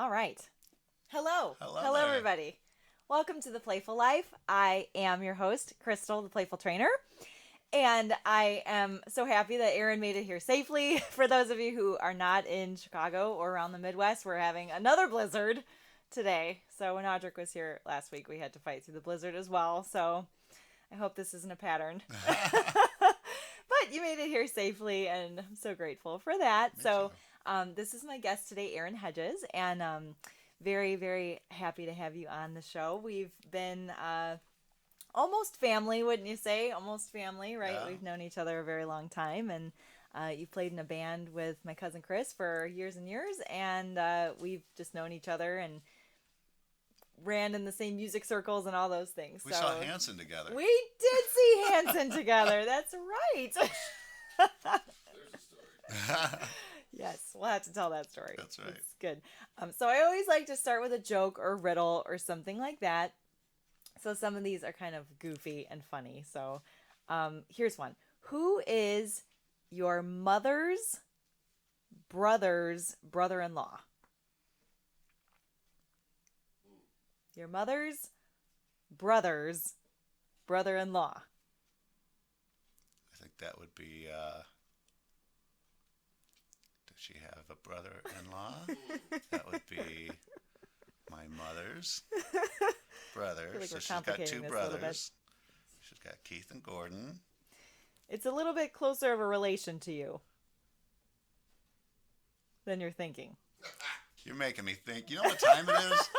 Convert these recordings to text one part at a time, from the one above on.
All right. Hello. Hello there. Everybody. Welcome to the Playful Life. I am your host, Crystal, the Playful Trainer. And I am so happy that Aaron made it here safely. For those of you who are not in Chicago or around the Midwest, we're having another blizzard today. So when Audric was here last week, we had to fight through the blizzard as well. So I hope this isn't a pattern. But you made it here safely, and I'm so grateful for that. Me So too. this is my guest today, Aaron Hedges, and very, very happy to have you on the show. We've been almost family, wouldn't you say? Almost family, right? Yeah. We've known each other a very long time, and you played in a band with my cousin Chris for years and years, and we've just known each other and ran in the same music circles and all those things. We So saw Hanson together. we did see Hanson together. That's right. Yes, we'll have to tell that story. That's right. It's good. So I always like to start with a joke or riddle or something like that. So some of these are kind of goofy and funny. So here's one. Who is your mother's brother's brother-in-law? Your mother's brother's brother-in-law. I think that would be, does she have a brother-in-law? That would be my mother's brother. I feel like So we're she's got complicating two this a little bit. brothers. She's got Keith and Gordon. It's a little bit closer of a relation to you than you're thinking. You're making me think. You know what time it is?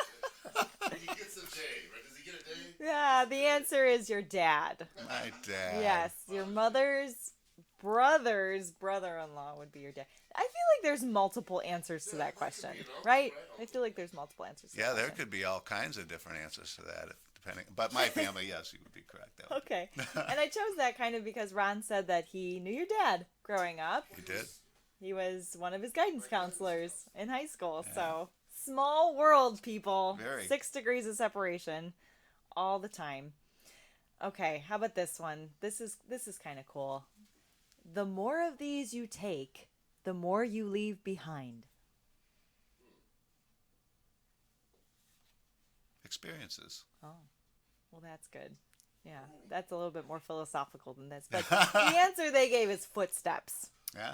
He gets a day, right? Does he get a day? Yeah, the answer is your dad. My dad. Yes, your mother's brother's brother-in-law would be your dad. I feel like there's multiple answers to that question, right? I feel like there's multiple answers to Yeah, that there question. could be all kinds of different answers to that, depending. But my family, yes, you would be correct. Though. Okay. And I chose that kind of because Ron said that he knew your dad growing up. You did? He was one of his guidance counselors in high school. So, small world, people. Very. 6 degrees of separation all the time. Okay, how about this one? This is kind of cool. The more of these you take, the more you leave behind. Experiences. Oh, well, that's good. Yeah, that's a little bit more philosophical than this. But the answer they gave is footsteps. Yeah.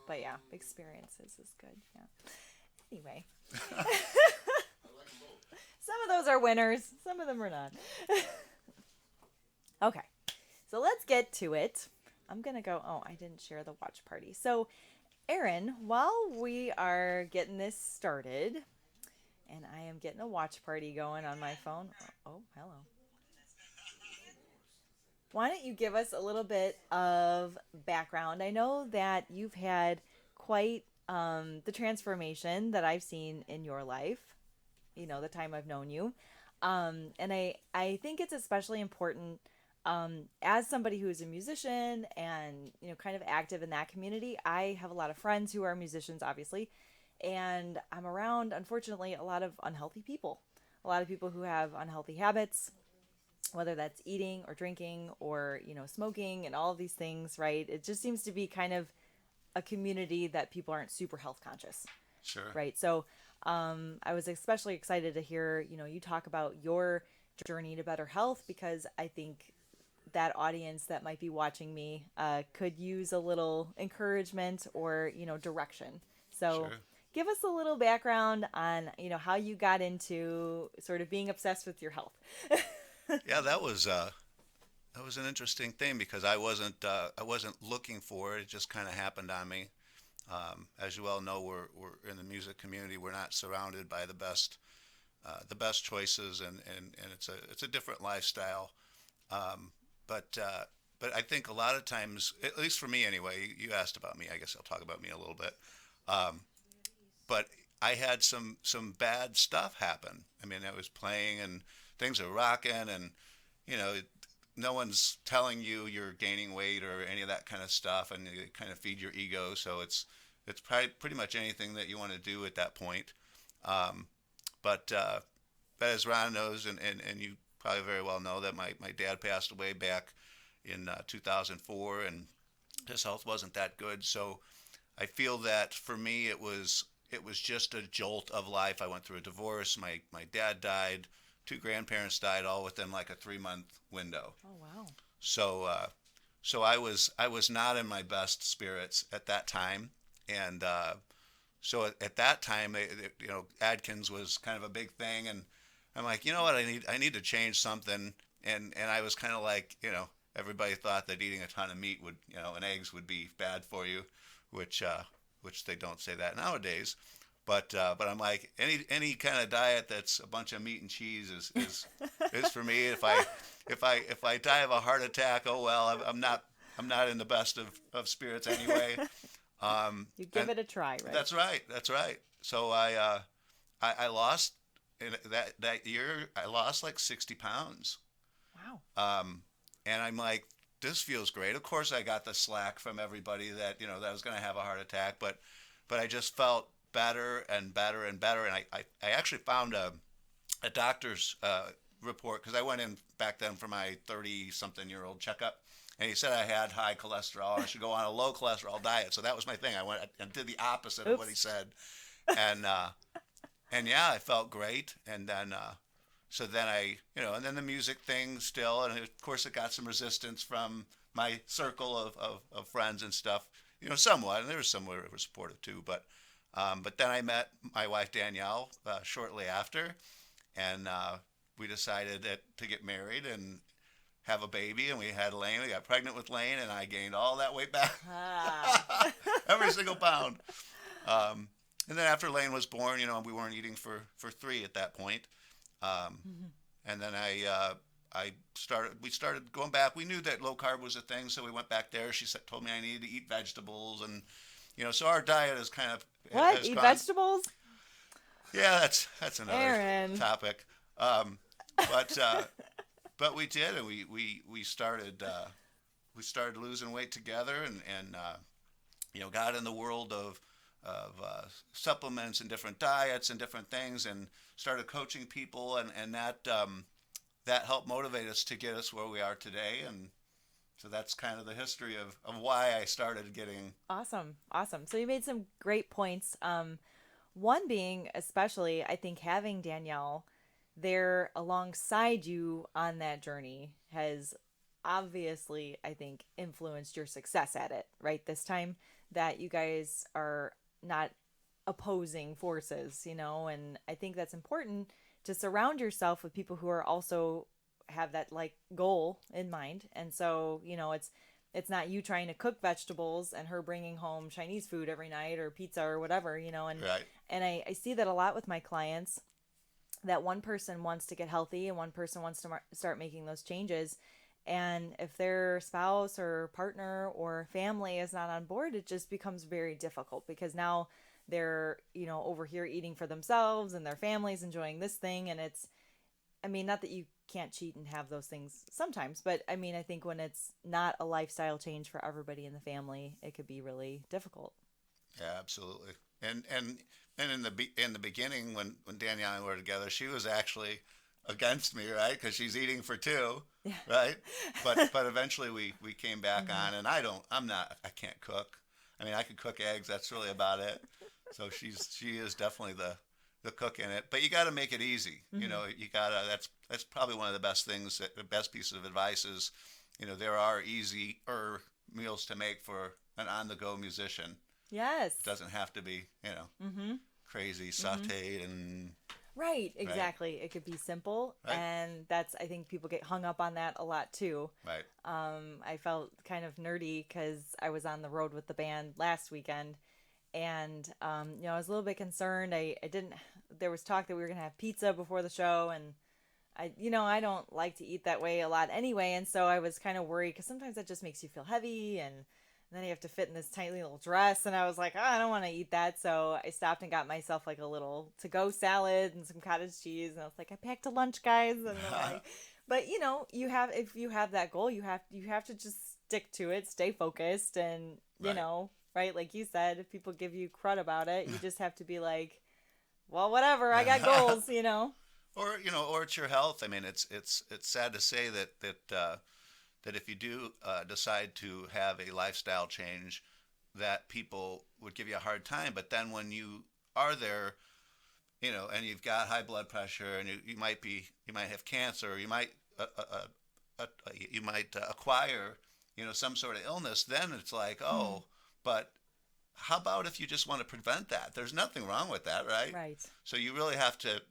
But yeah, experiences is good. Yeah. Anyway, I like them both. some of those are winners, some of them are not. Okay, so let's get to it. I'm going to go. Oh, I didn't share the watch party. So, Aaron, while we are getting this started, and I am getting a watch party going on my phone. Oh, hello. Why don't you give us a little bit of background? I know that you've had quite the transformation that I've seen in your life, the time I've known you. And I think it's especially important as somebody who is a musician and, kind of active in that community. I have a lot of friends who are musicians, obviously, and I'm around, unfortunately, a lot of unhealthy people, a lot of people who have unhealthy habits, whether that's eating or drinking or, smoking and all of these things, right? It just seems to be kind of a community that people aren't super health conscious, Sure. right? So I was especially excited to hear, you talk about your journey to better health, because I think that audience that might be watching me could use a little encouragement or, direction. So Sure. give us a little background on, how you got into sort of being obsessed with your health. Yeah, that was an interesting thing because I wasn't looking for it. It just kind of happened on me. As you well know, we're in the music community. We're not surrounded by the best choices, and it's a different lifestyle. Um, but I think a lot of times, at least for me anyway, you asked about me. I guess I'll talk about me a little bit. Um, but I had some bad stuff happen. I mean, I was playing and things are rocking, and you know, no one's telling you you're gaining weight or any of that kind of stuff, and you kind of feed your ego. So it's probably pretty much anything that you want to do at that point. Um, but as Ron knows, and you probably very well know that my dad passed away back in 2004, and his health wasn't that good. So I feel that for me, it was it was just a jolt of life. I went through a divorce. My dad died. Two grandparents died all within like a 3 month window. Oh, wow. So I was not in my best spirits at that time, and so at that time, Adkins was kind of a big thing, and I'm like, you know what, I need to change something, and I was kind of like, everybody thought that eating a ton of meat would, and eggs would be bad for you, which which they don't say that nowadays. But I'm like, any kind of diet that's a bunch of meat and cheese is for me. If I die of a heart attack, oh well, I'm not in the best of spirits anyway. You give And it a try, right? that's right, that's right. So I lost in that year. I lost like 60 pounds. Wow. And I'm like, this feels great. Of course, I got the slack from everybody that that I was going to have a heart attack, but I just felt better and better and better. And I actually found a doctor's report because I went in back then for my 30-something-year-old checkup, and he said I had high cholesterol and I should go on a low cholesterol diet. So that was my thing. I went and did the opposite of what he Oops. said, and yeah, I felt great. And then so then and then the music thing still, and of course it got some resistance from my circle of friends and stuff, somewhat, and there was some who were supportive too, but then I met my wife Danielle shortly after, and we decided to get married and have a baby, and we had Lane. We got pregnant with Lane, and I gained all that weight back, Ah. every single pound. Um, and then after Lane was born, we weren't eating for three at that point. Um, and then we started going back. We knew that low carb was a thing, so we went back there. She told me I needed to eat vegetables, and so our diet is kind of What? has Eat gone. vegetables? Yeah, that's another Aaron. topic. But but we did, and we started losing weight together, and got in the world of supplements and different diets and different things, and started coaching people, and that helped motivate us to get us where we are today. And so that's kind of the history of why I started getting. Awesome. Awesome. So you made some great points. One being, especially, I think having Danielle there alongside you on that journey has obviously, I think, influenced your success at it, right? This time that you guys are not opposing forces, and I think that's important to surround yourself with people who are also have that like goal in mind. And so, it's not you trying to cook vegetables and her bringing home Chinese food every night or pizza or whatever, and Right. I see that a lot with my clients, that one person wants to get healthy and one person wants to start making those changes. And if their spouse or partner or family is not on board, it just becomes very difficult because now they're, over here eating for themselves and their family's enjoying this thing. And not that you can't cheat and have those things sometimes, but I think when it's not a lifestyle change for everybody in the family, it could be really difficult. Yeah, absolutely. And in the beginning, when Danielle and I were together, she was actually against me, right? Because she's eating for two, Yeah. right? But eventually we came back Mm-hmm. on, and I can't cook. I could cook eggs. That's really about it. So she is definitely the cook in it. But you got to make it easy. Mm-hmm. You gotta. That's probably one of the best things. The best piece of advice is, there are easier meals to make for an on-the-go musician. Yes. It doesn't have to be, Mm-hmm. crazy Mm-hmm. sauteed and Right, exactly. It could be simple, Right. and I think people get hung up on that a lot too. right. I felt kind of nerdy because I was on the road with the band last weekend, and I was a little bit concerned. I didn't. There was talk that we were gonna have pizza before the show, and I don't like to eat that way a lot anyway, and so I was kind of worried because sometimes that just makes you feel heavy, and then you have to fit in this tiny little dress, and I was like, oh, I don't want to eat that, so I stopped and got myself like a little to-go salad and some cottage cheese, and I was like, I packed a lunch, guys, and I'm like, but if you have that goal, you have to just stick to it, stay focused, and Right. right, like you said, if people give you crud about it, you just have to be like, well, whatever, I got goals. Or it's your health. It's sad to say that if you do decide to have a lifestyle change, that people would give you a hard time. But then when you are there, and you've got high blood pressure, and you might have cancer, or you might acquire, some sort of illness. Then it's like, Mm. oh, but how about if you just want to prevent that? There's nothing wrong with that, right? Right. So you really have to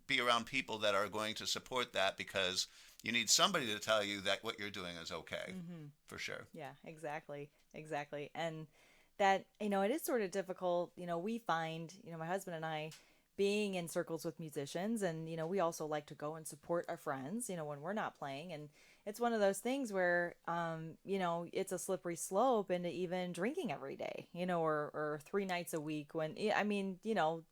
be around people that are going to support that, because you need somebody to tell you that what you're doing is okay, Mm-hmm. for sure. Yeah, exactly. Exactly. And that, it is sort of difficult. We find, my husband and I, being in circles with musicians, and, we also like to go and support our friends, when we're not playing. And it's one of those things where, it's a slippery slope into even drinking every day, or 3 nights a week when, I mean,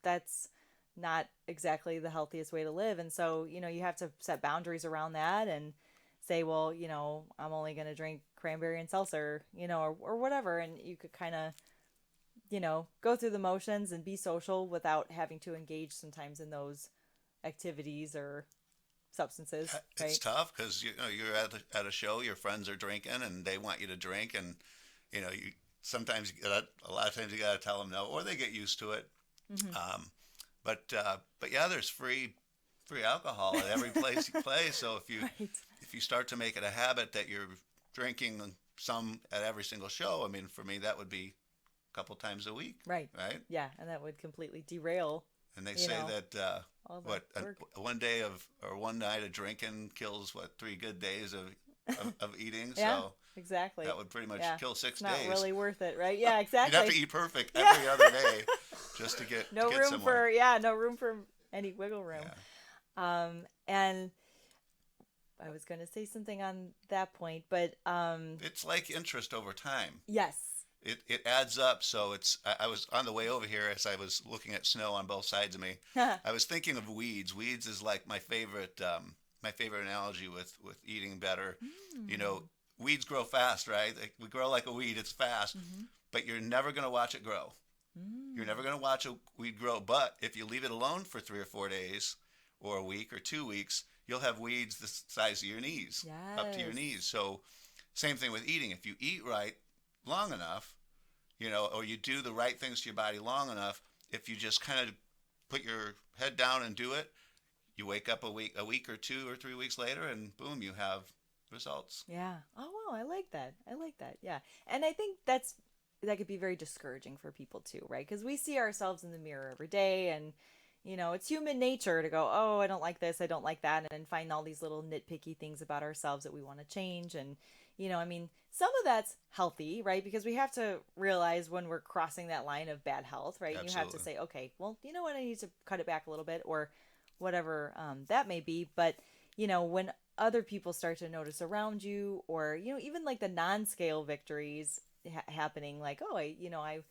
that's not exactly the healthiest way to live. And so, you have to set boundaries around that and say, well, I'm only going to drink cranberry and seltzer, or whatever. And you could kind of, go through the motions and be social without having to engage sometimes in those activities or substances, It's right? tough because you're at a show, your friends are drinking, and they want you to drink, and you sometimes a lot of times you got to tell them no, or they get used to it. Mm-hmm. Um, but yeah, there's free alcohol at every place you play. So Right. if you start to make it a habit that you're drinking some at every single show, I mean, for me that would be a couple times a week, Right. right? Yeah. And that would completely derail, And they you say know, that all the what work. one day of or one night of drinking kills 3 good days of eating. Yeah, So exactly. that would pretty much Yeah. kill It's six not days. really worth it, right? Yeah, You'd have to exactly. eat perfect Yeah. every other day just to No get room somewhere. for, yeah, no room for any wiggle room. Yeah. And I was going to say something on that point, but It's like interest over time. yes. It adds up. So I was on the way over here as I was looking at snow on both sides of me. I was thinking of weeds. Weeds is like my favorite analogy with eating better. You know, Mm. weeds grow fast, right? We grow like a weed. It's fast, Mm-hmm. but you're never going to watch it grow. You're Mm. never going to watch a weed grow. But if you leave it alone for 3 or 4 days, or a week or 2 weeks, you'll have weeds the size of your knees, up to your Yes. knees. So same thing with eating. If you eat right long enough, or you do the right things to your body long enough, if you just kind of put your head down and do it, you wake up a week or 2 or 3 weeks later, and boom, you have results. Yeah. Oh wow, I like that. I like that. Yeah. And I think that could be very discouraging for people too, right? Because we see ourselves in the mirror every day, and it's human nature to go, "Oh, I don't like this, I don't like that," and find all these little nitpicky things about ourselves that we want to change. And I mean, some of that's healthy, right? Because we have to realize when we're crossing that line of bad health, right? And you have to Absolutely. say, "Okay, well, you know what? I need to cut it back a little bit," or whatever that may be. But when other people start to notice around you, or even like the non-scale victories happening, like, oh, I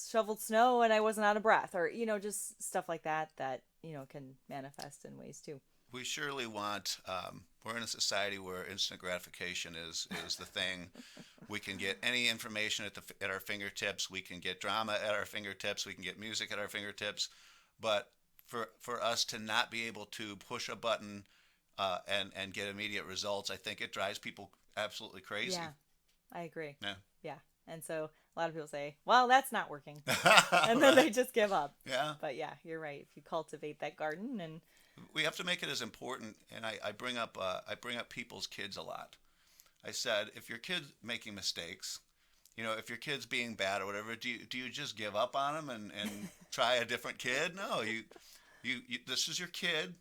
shoveled snow and I wasn't out of breath, or just stuff like that can manifest in ways too. We surely want. We're in a society where instant gratification is the thing. We can get any information at our fingertips. We can get drama at our fingertips. We can get music at our fingertips. But for us to not be able to push a button and get immediate results, I think it drives people absolutely crazy. Yeah, I agree. Yeah. Yeah. And so a lot of people say, well, that's not working, and then they Right. just give up. Yeah. But yeah, you're right. If you cultivate that garden and We have to make it as important. And I bring up people's kids a lot. I said, if your kid's making mistakes, if your kid's being bad or whatever, do you just give up on them and try a different kid? No, you this is your kid.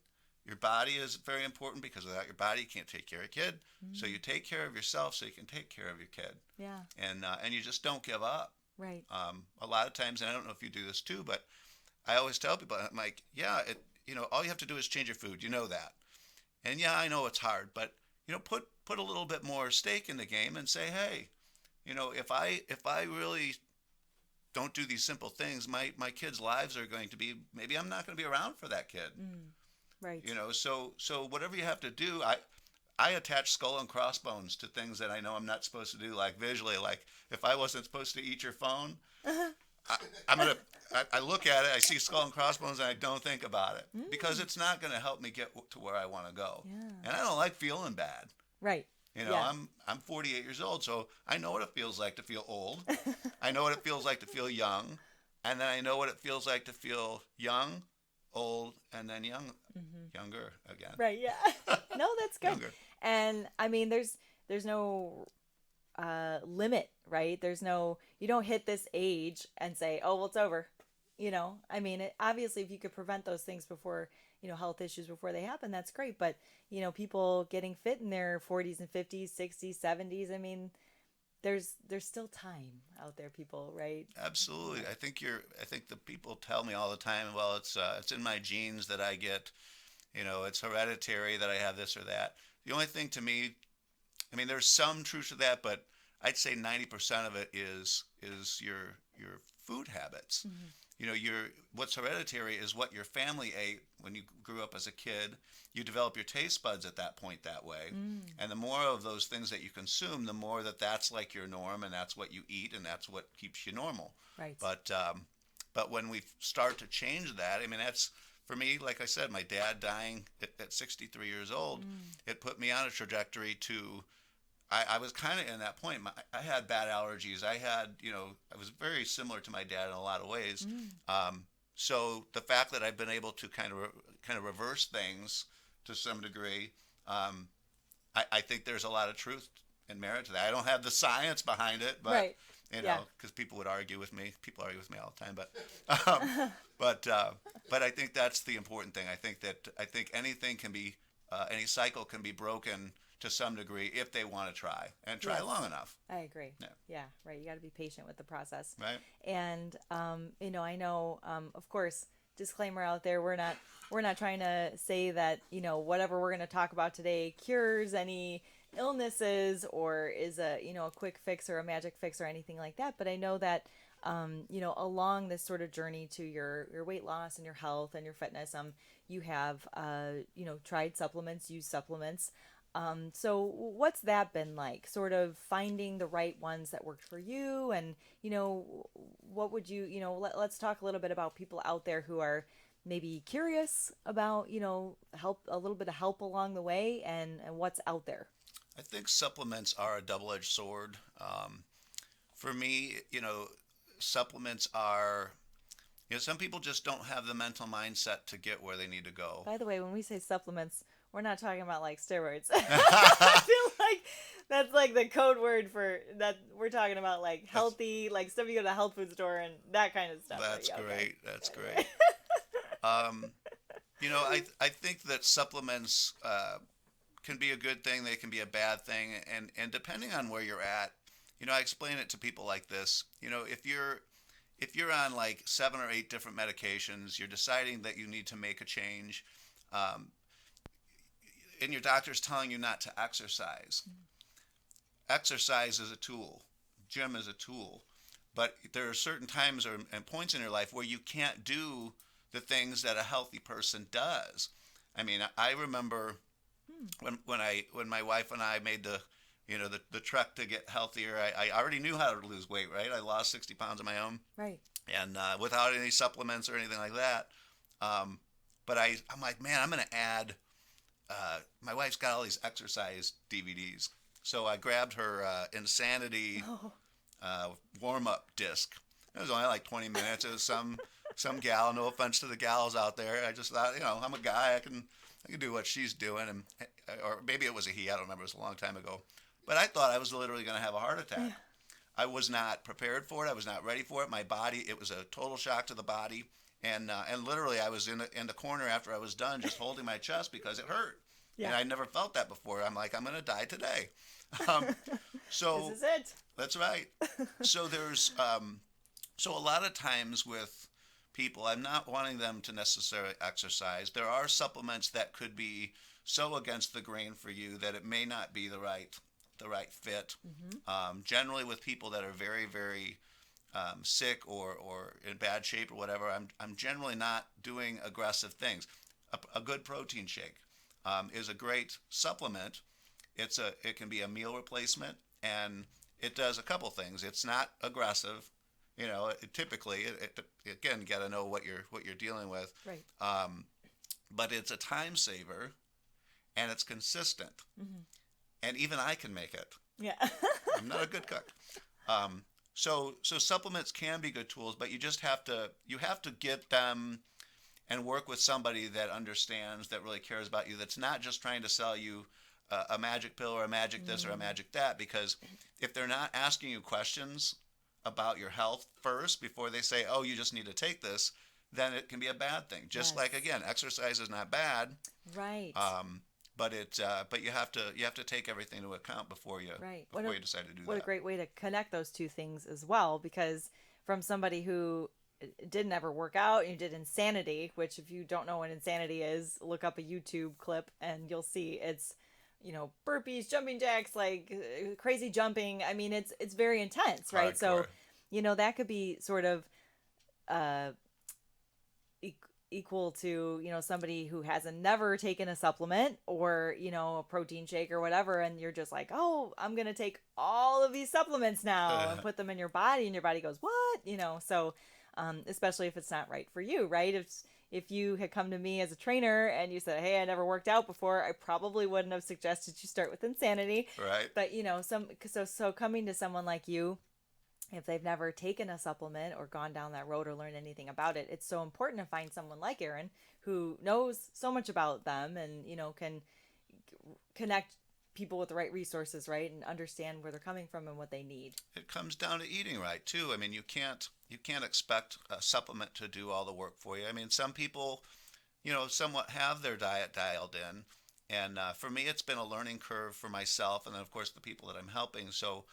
Your body is very important, because without your body, you can't take care of your kid. So you take care of yourself so you can take care of your kid, yeah, and you just don't give up. right. A lot of times, and I don't know if you do this too, but I always tell people, I'm like, yeah, all you have to do is change your food. You know that, and yeah, I know it's hard, but put a little bit more stake in the game and say, hey, if I really don't do these simple things, my kids' lives are going to be, maybe I'm not going to be around for that kid. Mm, right. So whatever you have to do, I attach skull and crossbones to things that I know I'm not supposed to do, like visually. Like if I wasn't supposed to eat your phone, I, I'm gonna. I look at it, I see skull and crossbones, and I don't think about it, because Mm, it's not going to help me get to where I want to go. yeah. And I don't like feeling bad. Right. Yeah. I'm 48 years old, so I know what it feels like to feel old. I know what it feels like to feel young. and then I know what it feels like to feel young, old, and then younger again. Right, yeah. No, that's good. Younger. And I mean, there's no limit, right? There's no, you don't hit this age and say, oh, well, it's over. I mean, obviously, if you could prevent those things before, health issues before they happen, that's great. But, people getting fit in their 40s and 50s, 60s, 70s, I mean, there's still time out there, people, right? Absolutely. I think the people tell me all the time, well, it's in my genes that I get, it's hereditary that I have this or that. The only thing to me, I mean, there's some truth to that, but I'd say 90% of it is your food habits. Mm-hmm. Your what's hereditary is what your family ate when you grew up as a kid. You develop your taste buds at that point that way, and the more of those things that you consume, the more that's like your norm, and that's what you eat, and that's what keeps you normal. Right. But when we start to change that, I mean, that's for me. Like I said, my dad dying at 63 years old, it put me on a trajectory to. I was kind of in that point. I had bad allergies. I was very similar to my dad in a lot of ways. So the fact that I've been able to kind of reverse things to some degree, I think there's a lot of truth and merit to that. I don't have the science behind it, but Right. because Yeah. people would argue with me. People argue with me all the time, but I think that's the important thing. I think anything can be any cycle can be broken to some degree if they want to try and try Yes. long enough. I agree. Yeah. Yeah, right. You got to be patient with the process. Right. And I know, of course, disclaimer out there, we're not trying to say that, whatever we're going to talk about today cures any illnesses or is a quick fix or a magic fix or anything like that. But I know that, along this sort of journey to your weight loss and your health and your fitness, you have, tried supplements, used supplements. So what's that been like? Sort of finding the right ones that worked for you, and what would let's talk a little bit about people out there who are maybe curious about help, a little bit of help along the way, and what's out there. I think supplements are a double-edged sword. For me, supplements are, some people just don't have the mental mindset to get where they need to go. By the way, when we say supplements, we're not talking about like steroids. I feel like that's like the code word for that. We're talking about like healthy, like stuff you go to the health food store and that kind of stuff. That's Like, okay. great. That's great. I think that supplements can be a good thing. They can be a bad thing, and depending on where you're at, I explain it to people like this. If you're on like 7 or 8 different medications, you're deciding that you need to make a change, and your doctor's telling you not to exercise. Exercise is a tool. Gym is a tool. But there are certain times and points in your life where you can't do the things that a healthy person does. I mean, I remember when my wife and I made the trek to get healthier. I already knew how to lose weight, right? I lost 60 pounds on my own, Right. and without any supplements or anything like that. But I'm like, man, I'm going to add. My wife's got all these exercise DVDs, so I grabbed her Insanity warm-up disc. It was only like 20 minutes. It was some gal. No offense to the gals out there. I just thought, I'm a guy. I can do what she's doing, and or maybe it was a he. I don't remember. It was a long time ago. But I thought I was literally going to have a heart attack. Yeah. I was not prepared for it. I was not ready for it. My body. It was a total shock to the body. And literally, I was in the corner after I was done, just holding my chest because it hurt. Yeah. And I never felt that before. I'm like, I'm going to die today. So this is it. That's right. So there's so a lot of times with people, I'm not wanting them to necessarily exercise. There are supplements that could be so against the grain for you that it may not be the right fit. Mm-hmm. Generally, with people that are very, very sick or in bad shape or whatever, I'm generally not doing aggressive things. A good protein shake is a great supplement. It can be a meal replacement, and it does a couple things. It's not aggressive. Typically, again, got to know what you're dealing with. Right. But it's a time saver, and it's consistent. Mm-hmm. And even I can make it. Yeah. I'm not a good cook. So supplements can be good tools, but you have to get them and work with somebody that understands, that really cares about you, that's not just trying to sell you a magic pill or a magic this or a Mm, magic that. Because if they're not asking you questions about your health first before they say, oh, you just need to take this, then it can be a bad thing. Just like, yes. again, exercise is not bad, Right. um, but you have to take everything into account Right. before you decide to do What a that. great way to connect those two things as well, because from somebody who didn't ever work out, you did insanity, which if you don't know what insanity is, look up a YouTube clip and you'll see it's burpees, jumping jacks, like crazy jumping. I mean, it's very intense, right? So Hardcore. that could be sort of uh equal to somebody who hasn't never taken a supplement or a protein shake or whatever, and you're just like, oh, I'm gonna take all of these supplements now and put them in your body, and your body goes, what? So especially if it's not right for you, right? If you had come to me as a trainer and you said, hey, I never worked out before, I probably wouldn't have suggested you start with insanity. Right. But so coming to someone like you, if they've never taken a supplement or gone down that road or learned anything about it, it's so important to find someone like Aaron who knows so much about them and can connect people with the right resources, right, and understand where they're coming from and what they need. It comes down to eating right too. I mean, you can't expect a supplement to do all the work for you. I mean, some people, somewhat have their diet dialed in, and for me, it's been a learning curve for myself, and then of course the people that I'm helping. So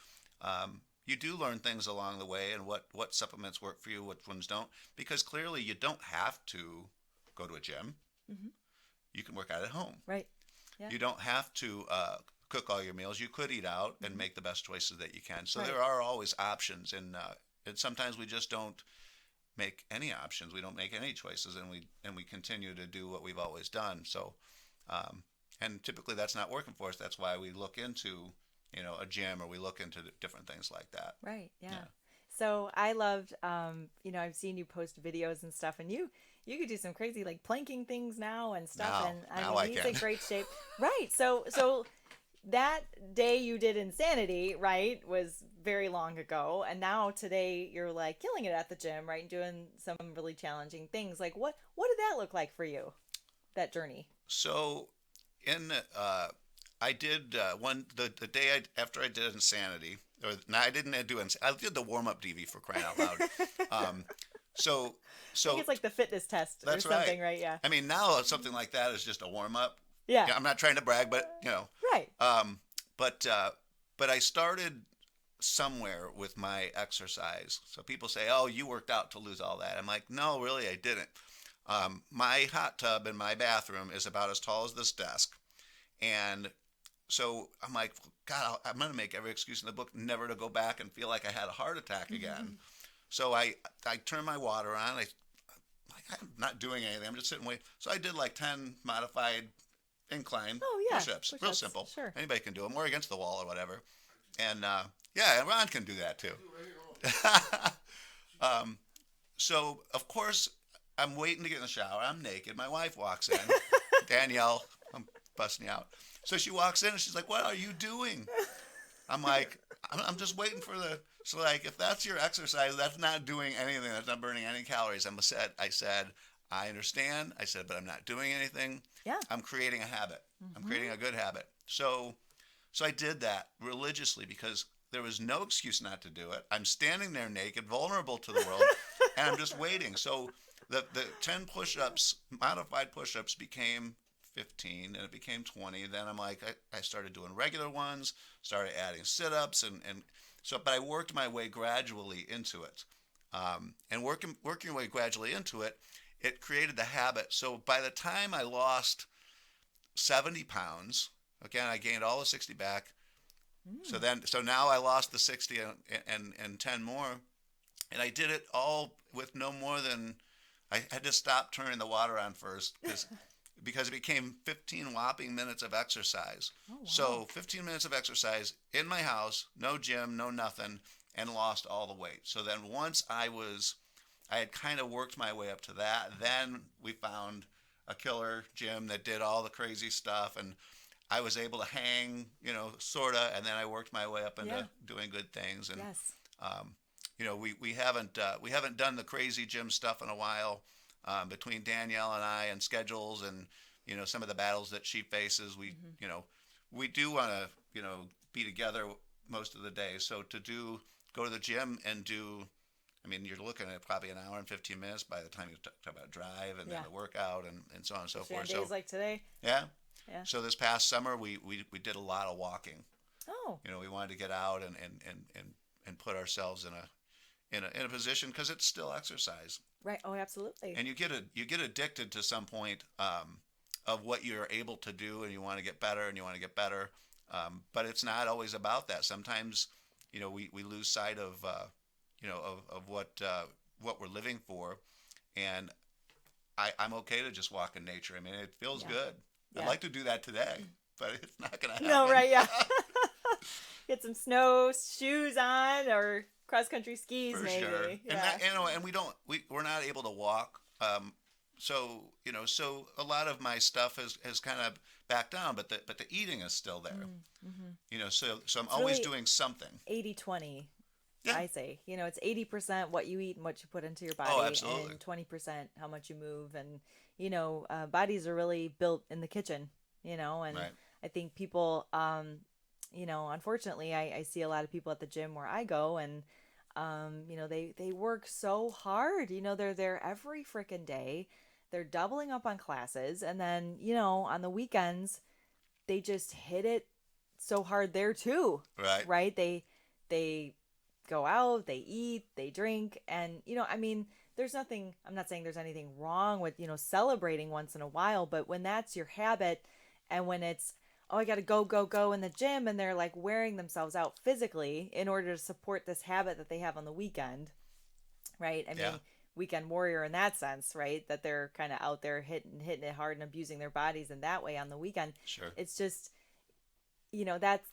you do learn things along the way, and what supplements work for you, which ones don't, because clearly you don't have to go to a gym. Mm-hmm. You can work out at home. Right. Yeah. You don't have to cook all your meals. You could eat out and Mm-hmm. make the best choices that you can. So Right. there are always options, and sometimes we just don't make any options. We don't make any choices, and we continue to do what we've always done. So, um, and typically that's not working for us. That's why we look into a gym, or we look into different things like that. Right. Yeah. Yeah. So I loved, I've seen you post videos and stuff, and you could do some crazy like planking things now and stuff. Now, And I now mean, I he's can. in great shape. Right. So that day you did insanity, right, was very long ago, and now today you're like killing it at the gym, right, and doing some really challenging things. Like what did that look like for you? That journey. So in I did the day after I did Insanity, or no, I didn't do I did the warm up DV, for crying out loud. Um, so I think so it's like the fitness test or that's right. something, right? Yeah. I mean, now something like that is just a warm up. Yeah. Yeah, I'm not trying to brag, but Right. um, but uh, but I started somewhere with my exercise. So people say, "Oh, you worked out to lose all that." I'm like, "No, really, I didn't." My hot tub in my bathroom is about as tall as this desk, and so I'm like, God, I'm going to make every excuse in the book never to go back and feel like I had a heart attack again. So I turned my water on. I'm not doing anything. I'm just sitting waiting. So I did like 10 modified incline Oh yeah. push-ups, real Push-ups. simple. Sure. Anybody can do them, or against the wall or whatever. And yeah, Ron can do that too. um, so of course I'm waiting to get in the shower. I'm naked. My wife walks in. Danielle, I'm busting you out. So she walks in and she's like, "What are you doing?" I'm like, I'm just waiting for the. So like, if that's your exercise, that's not doing anything. That's not burning any calories. I said, I understand. I said, but I'm not doing anything. Yeah. I'm creating a habit. I'm Mm-hmm. creating a good habit. So I did that religiously because there was no excuse not to do it. I'm standing there naked, vulnerable to the world, and I'm just waiting. So the 10 push-ups, modified push-ups, became 15, and it became 20. Then I'm like, I started doing regular ones, started adding sit-ups, and so, but I worked my way gradually into it. And working your way gradually into it, it created the habit. So by the time I lost 70 pounds, again, I gained all the 60 back. Mm. So now I lost the 60 and 10 more, and I did it all with no more than, I had to stop turning the water on first because it became 15 whopping minutes of exercise. Oh wow. So 15 minutes of exercise in my house, no gym, no nothing, and lost all the weight. So then once I had kind of worked my way up to that, then we found a killer gym that did all the crazy stuff, and I was able to hang, sorta, and then I worked my way up into Yeah. doing good things, and Yes. um, we haven't done the crazy gym stuff in a while. Between Danielle and I and schedules and some of the battles that she faces, Hmm. we do want to be together most of the day. So go to the gym and do. I mean, you're looking at probably an hour and 15 minutes by the time you talk about drive and then Yeah. the workout and so on and so Especially on forth. days So like today. yeah. Yeah. So this past summer we did a lot of walking. Oh, We wanted to get out and put ourselves in a position because it's still exercise, right. Oh, absolutely. and you get addicted to some point of what you're able to do, and you want to get better and you want to get better. But it's not always about that. Sometimes we lose sight of what we're living for, and I'm okay to just walk in nature. I mean, it feels Yeah. good. I'd Yeah. like to do that today, but it's not going to No, happen. right. Yeah. Get some snow shoes on or cross country skis, For sure. maybe. And Yeah. and we're not able to walk. So a lot of my stuff has kind of backed down, but the eating is still there. Mm-hmm. So I'm It's always really doing something. 80-20. Yeah. I say, it's 80% what you eat and what you put into your Oh, body, absolutely. and 20% how much you move. And, bodies are really built in the kitchen, and Right. I think people, unfortunately, I see a lot of people at the gym where I go, and, they work so hard. They're there every freaking day. They're doubling up on classes. And then, on the weekends, they just hit it so hard there too, Right. right? They go out, they eat, they drink, and I mean, there's nothing. I'm not saying there's anything wrong with celebrating once in a while, but when that's your habit, and when it's, oh, I got to go go go in the gym, and they're like wearing themselves out physically in order to support this habit that they have on the weekend, right? I Yeah. mean, weekend warrior in that sense, right? That they're kind of out there hitting it hard and abusing their bodies in that way on the weekend. Sure. It's just,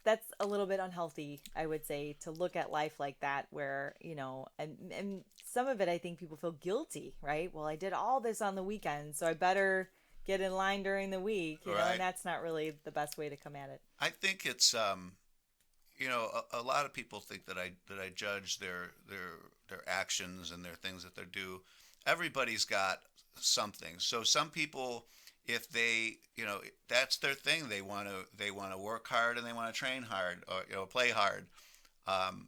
that's a little bit unhealthy, I would say, to look at life like that, where and some of it, I think people feel guilty, right? Well, I did all this on the weekend, so I better get in line during the week, and Right. that's not really the best way to come at it. I think it's a lot of people think that I judge their actions and their things that they do. Everybody's got something. So some people, if they that's their thing. They want to work hard and they want to train hard or play hard. And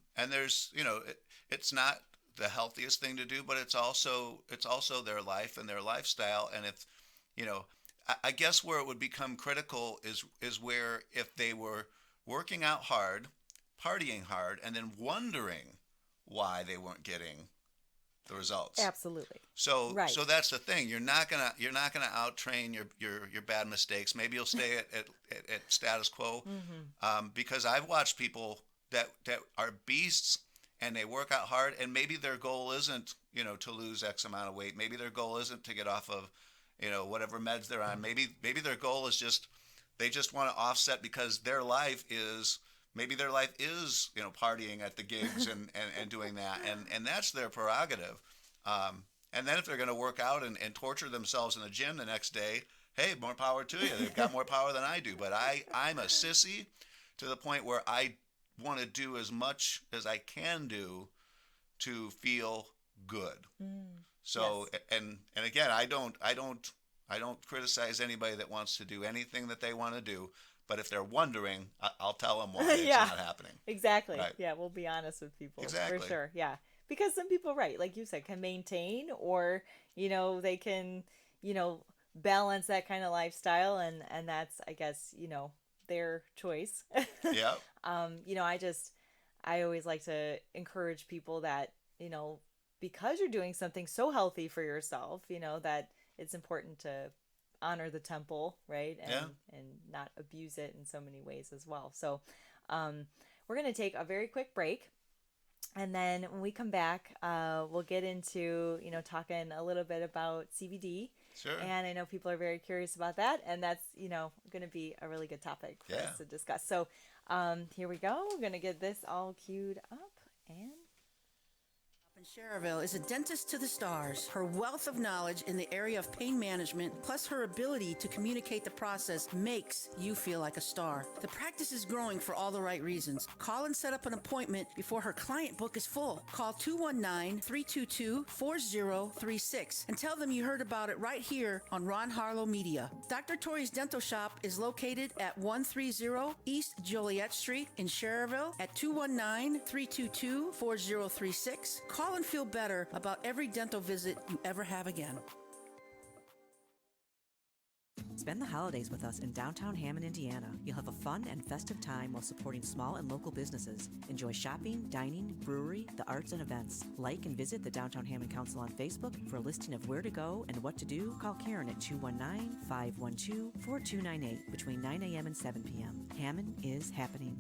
it's not the healthiest thing to do, but it's also their life and their lifestyle. And if you know, I guess where it would become critical is where if they were working out hard, partying hard, and then wondering why they weren't getting the results. Absolutely. So Right. that's the thing. You're not gonna out train your bad mistakes. Maybe you'll stay at status quo, Mm-hmm. because I've watched people that are beasts and they work out hard, and maybe their goal isn't to lose X amount of weight. Maybe their goal isn't to get off of whatever meds they're on. Maybe their goal is just they just want to offset because their life is partying at the gigs and doing that, and that's their prerogative. And then if they're going to work out and torture themselves in the gym the next day, hey, more power to you. They've got more power than I do. But I'm a sissy to the point where I want to do as much as I can do to feel good. Mm. So Yes. and again, I don't criticize anybody that wants to do anything that they want to do. But if they're wondering, I'll tell them why it's Yeah. not happening. Exactly. Right. Yeah, we'll be honest with people for Exactly. sure. Yeah. Because some people, right, like you said, can maintain, or, they can, you know, balance that kind of lifestyle, and that's, I guess, their choice. Yeah. I always like to encourage people that, because you're doing something so healthy for yourself, that it's important to honor the temple, right? And Yeah. and not abuse it in so many ways as well. So, um, we're gonna take a very quick break, and then when we come back, we'll get into talking a little bit about CBD. Sure. And I know people are very curious about that, and that's going to be a really good topic for Yeah. us to discuss. So, here we go. We're gonna get this all queued up, and Cherville is a dentist to the stars. Her wealth of knowledge in the area of pain management, plus her ability to communicate the process, makes you feel like a star. The practice is growing for all the right reasons. Call and set up an appointment before her client book is full. Call 219-322-4036 and tell them you heard about it right here on Ron Harlow Media. Dr. Tori's Dental Shop is located at 130 East Joliet Street in Cherville at 219-322-4036. Call and feel better about every dental visit you ever have again. Spend the holidays with us in downtown Hammond, Indiana. You'll have a fun and festive time while supporting small and local businesses. Enjoy shopping, dining, brewery, the arts, and events. Like and visit the Downtown Hammond Council on Facebook for a listing of where to go and what to do. Call Karen at 219-512-4298 between 9 a.m. and 7 p.m. Hammond is happening.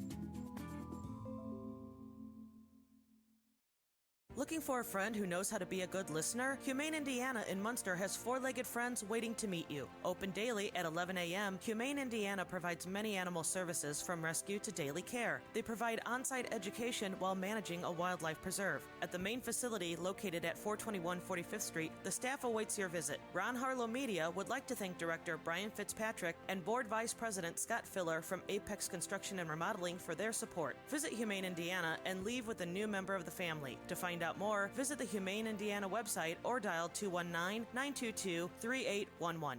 Looking for a friend who knows how to be a good listener? Humane Indiana in Munster has four-legged friends waiting to meet you. Open daily at 11 a.m., Humane Indiana provides many animal services from rescue to daily care. They provide on-site education while managing a wildlife preserve. At the main facility located at 421 45th Street, the staff awaits your visit. Ron Harlow Media would like to thank Director Brian Fitzpatrick and Board Vice President Scott Filler from Apex Construction and Remodeling for their support. Visit Humane Indiana and leave with a new member of the family. To find out more, visit the Humane Indiana website or dial 219-922-3811.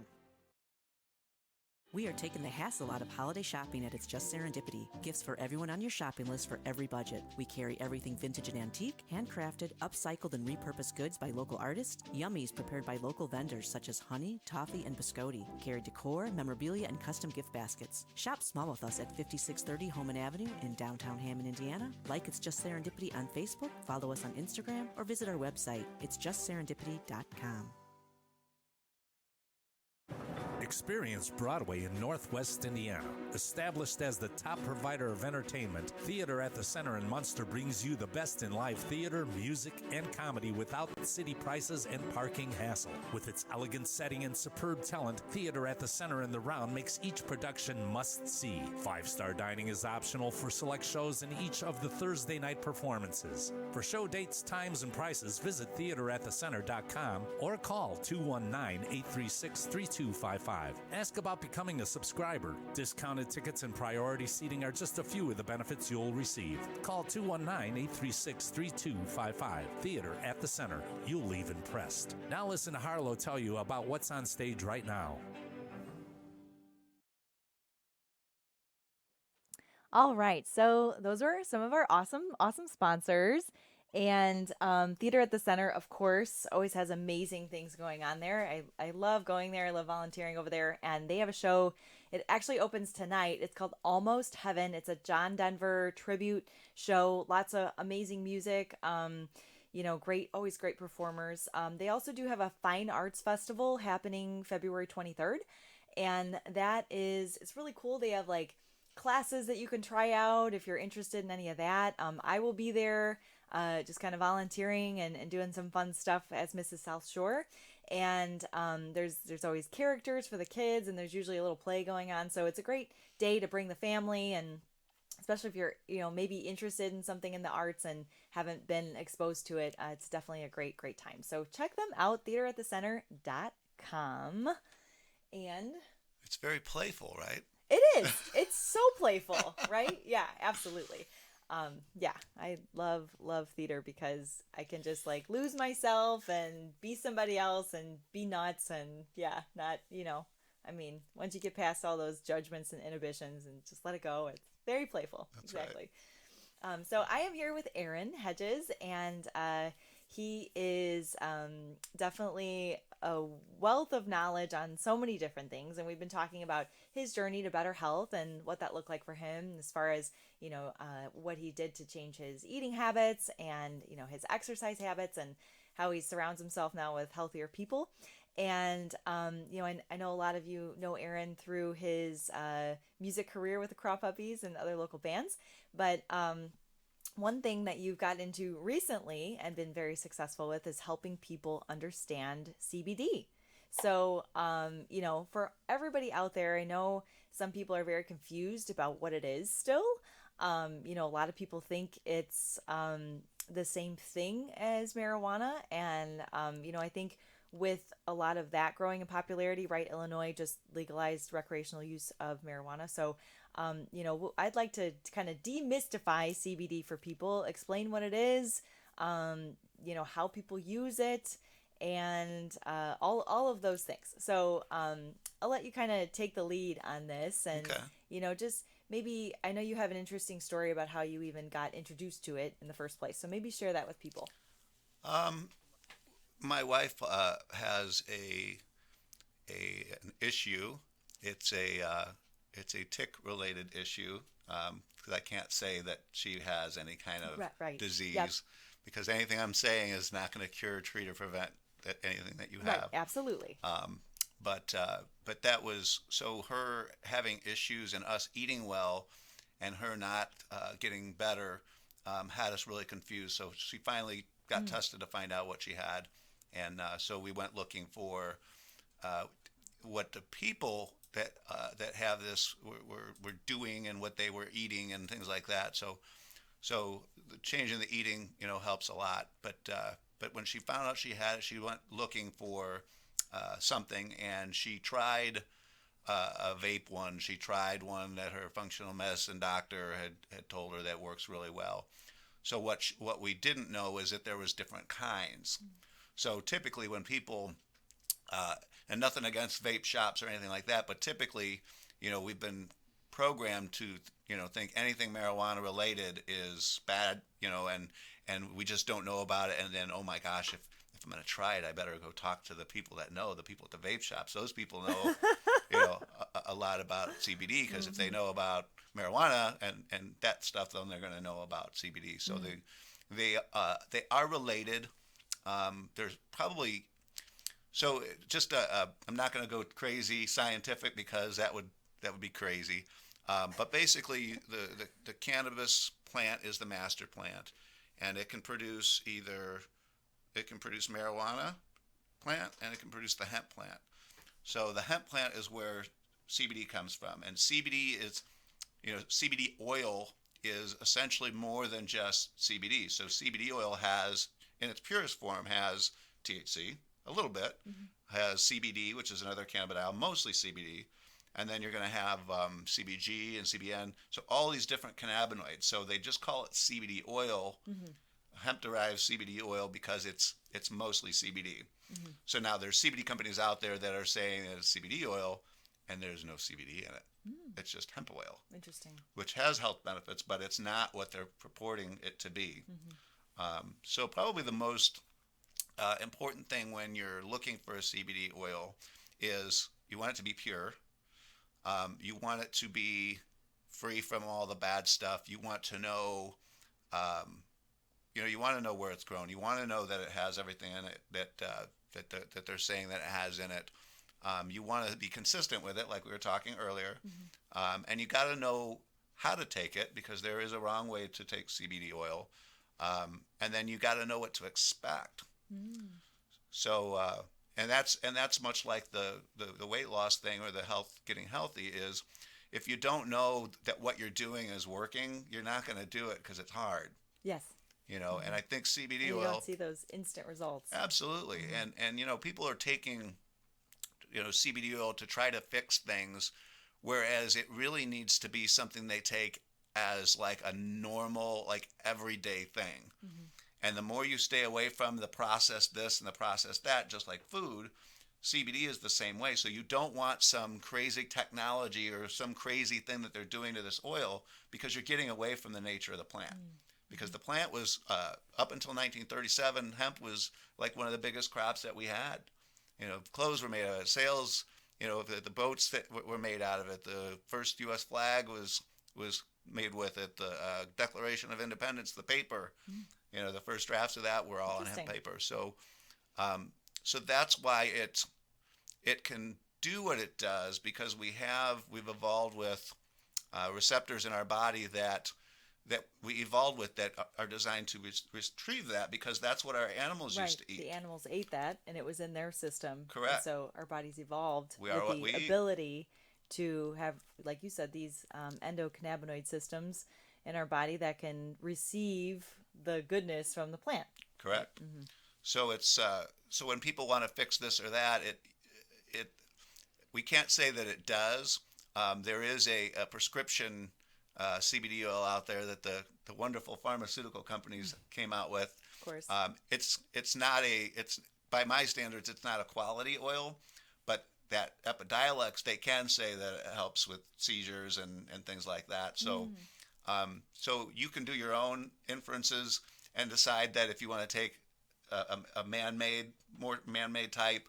We are taking the hassle out of holiday shopping at It's Just Serendipity. Gifts for everyone on your shopping list for every budget. We carry everything vintage and antique, handcrafted, upcycled, and repurposed goods by local artists, yummies prepared by local vendors such as honey, toffee, and biscotti. Carry decor, memorabilia, and custom gift baskets. Shop small with us at 5630 Homan Avenue in downtown Hammond, Indiana. Like It's Just Serendipity on Facebook, follow us on Instagram, or visit our website, itsjustserendipity.com. Experience Broadway in Northwest Indiana. Established as the top provider of entertainment, Theater at the Center in Munster brings you the best in live theater, music, and comedy without city prices and parking hassle. With its elegant setting and superb talent, Theater at the Center in the Round makes each production must-see. Five-star dining is optional for select shows in each of the Thursday night performances. For show dates, times, and prices, visit theateratthecenter.com or call 219-836-3255. Ask about becoming a subscriber. Discounted tickets and priority seating are just a few of the benefits you'll receive. Call 219-836-3255. Theater at the Center. You'll leave impressed. Now listen to Harlow tell you about what's on stage right now. All right, so those were some of our awesome sponsors. And Theater at the Center, of course, always has amazing things going on there. I love going there. I love volunteering over there. And they have a show. It actually opens tonight. It's called Almost Heaven. It's a John Denver tribute show. Lots of amazing music. Always great performers. They also do have a fine arts festival happening February 23rd. And it's really cool. They have like classes that you can try out if you're interested in any of that. I will be there. Just kind of volunteering and doing some fun stuff as Mrs. South Shore. And there's always characters for the kids, and there's usually a little play going on. So it's a great day to bring the family, and especially if you're maybe interested in something in the arts and haven't been exposed to it. It's definitely a great time. So check them out, theateratthecenter.com. And It's very playful, right? it is. It's so playful, right? Yeah, absolutely. I love theater because I can just like lose myself and be somebody else and be nuts and once you get past all those judgments and inhibitions and just let it go, it's very playful. That's exactly. Right. So I am here with Aaron Hedges, and he is definitely a wealth of knowledge on so many different things. And we've been talking about his journey to better health and what that looked like for him as far as, what he did to change his eating habits and, his exercise habits and how he surrounds himself now with healthier people. And, I know a lot of you know Aaron through his music career with the Craw Puppies and other local bands. But one thing that you've got into recently and been very successful with is helping people understand CBD. So, for everybody out there, I know some people are very confused about what it is still. A lot of people think it's, the same thing as marijuana. And, I think with a lot of that growing in popularity, right, Illinois just legalized recreational use of marijuana. So, I'd like to kind of demystify CBD for people, explain what it is, how people use it, and all of those things. So I'll let you kind of take the lead on this, and Okay. just maybe I know you have an interesting story about how you even got introduced to it in the first place. So maybe share that with people. Um, my wife has an issue. It's a tick related issue because I can't say that she has any kind of Right, right. disease Yep. because anything I'm saying is not going to cure, treat, or prevent anything that you Right. have. Absolutely. But that was so her having issues and us eating well and her not getting better had us really confused. So she finally got tested to find out what she had, and so we went looking for uh, what the people that have this were doing and what they were eating and things like that. So the change in the eating, helps a lot. But when she found out she had it, she went looking for something, and she tried a vape one. She tried one that her functional medicine doctor had told her that works really well. So what we didn't know is that there was different kinds. So typically when people uh, and nothing against vape shops or anything like that, but typically, we've been programmed to, think anything marijuana related is bad, and we just don't know about it. And then, oh my gosh, if I'm going to try it, I better go talk to the people that know, the people at the vape shops. Those people know, a lot about CBD because if they know about marijuana and that stuff, then they're going to know about CBD. So they are related. There's probably so just I'm not going to go crazy scientific because that would be crazy. But basically, the cannabis plant is the master plant, and it can produce marijuana plant and it can produce the hemp plant. So the hemp plant is where CBD comes from, and CBD oil is essentially more than just CBD. So CBD oil has, in its purest form, has THC, a little bit, has CBD, which is another cannabidiol, mostly CBD, and then you're going to have CBG and CBN. So all these different cannabinoids. So they just call it CBD oil, hemp-derived CBD oil, because it's mostly CBD. So now there's CBD companies out there that are saying that it's CBD oil, and there's no CBD in it. It's just hemp oil, Interesting. which has health benefits, but it's not what they're purporting it to be. So probably the most important thing when you're looking for a CBD oil is you want it to be pure. You want it to be free from all the bad stuff. You want to know, you want to know where it's grown. You want to know that it has everything in it that they're saying that it has in it. You want to be consistent with it, like we were talking earlier, and you got to know how to take it because there is a wrong way to take CBD oil, and then you got to know what to expect. So, and that's much like the weight loss thing or the getting healthy is, if you don't know that what you're doing is working, you're not going to do it because it's hard. Yes. And I think CBD And you oil, don't see those instant results. absolutely, and people are taking CBD oil to try to fix things, whereas it really needs to be something they take as like a normal, like everyday thing. And the more you stay away from the process this and the process that, just like food, CBD is the same way. So you don't want some crazy technology or some crazy thing that they're doing to this oil, because you're getting away from the nature of the plant. Because the plant was, up until 1937, hemp was like one of the biggest crops that we had. Clothes were made out of it. Sails, the boats that were made out of it. The first U.S. flag was made with it. The Declaration of Independence, the paper, the first drafts of that were all on hemp paper. So that's why it can do what it does, because we've evolved with receptors in our body that we evolved with that are designed to retrieve that, because that's what our animals used to eat. The animals ate that, and it was in their system. Correct. And so our bodies evolved We are with what the we eat. ability to have, like you said, these endocannabinoid systems in our body that can receive the goodness from the plant. Correct. So it's so when people want to fix this or that, it we can't say that it does. There is a prescription CBD oil out there that the wonderful pharmaceutical companies came out with. Of course. It's not it's by my standards it's not a quality oil, but that Epidiolex they can say that it helps with seizures and things like that. So so you can do your own inferences and decide that if you want to take a more man-made type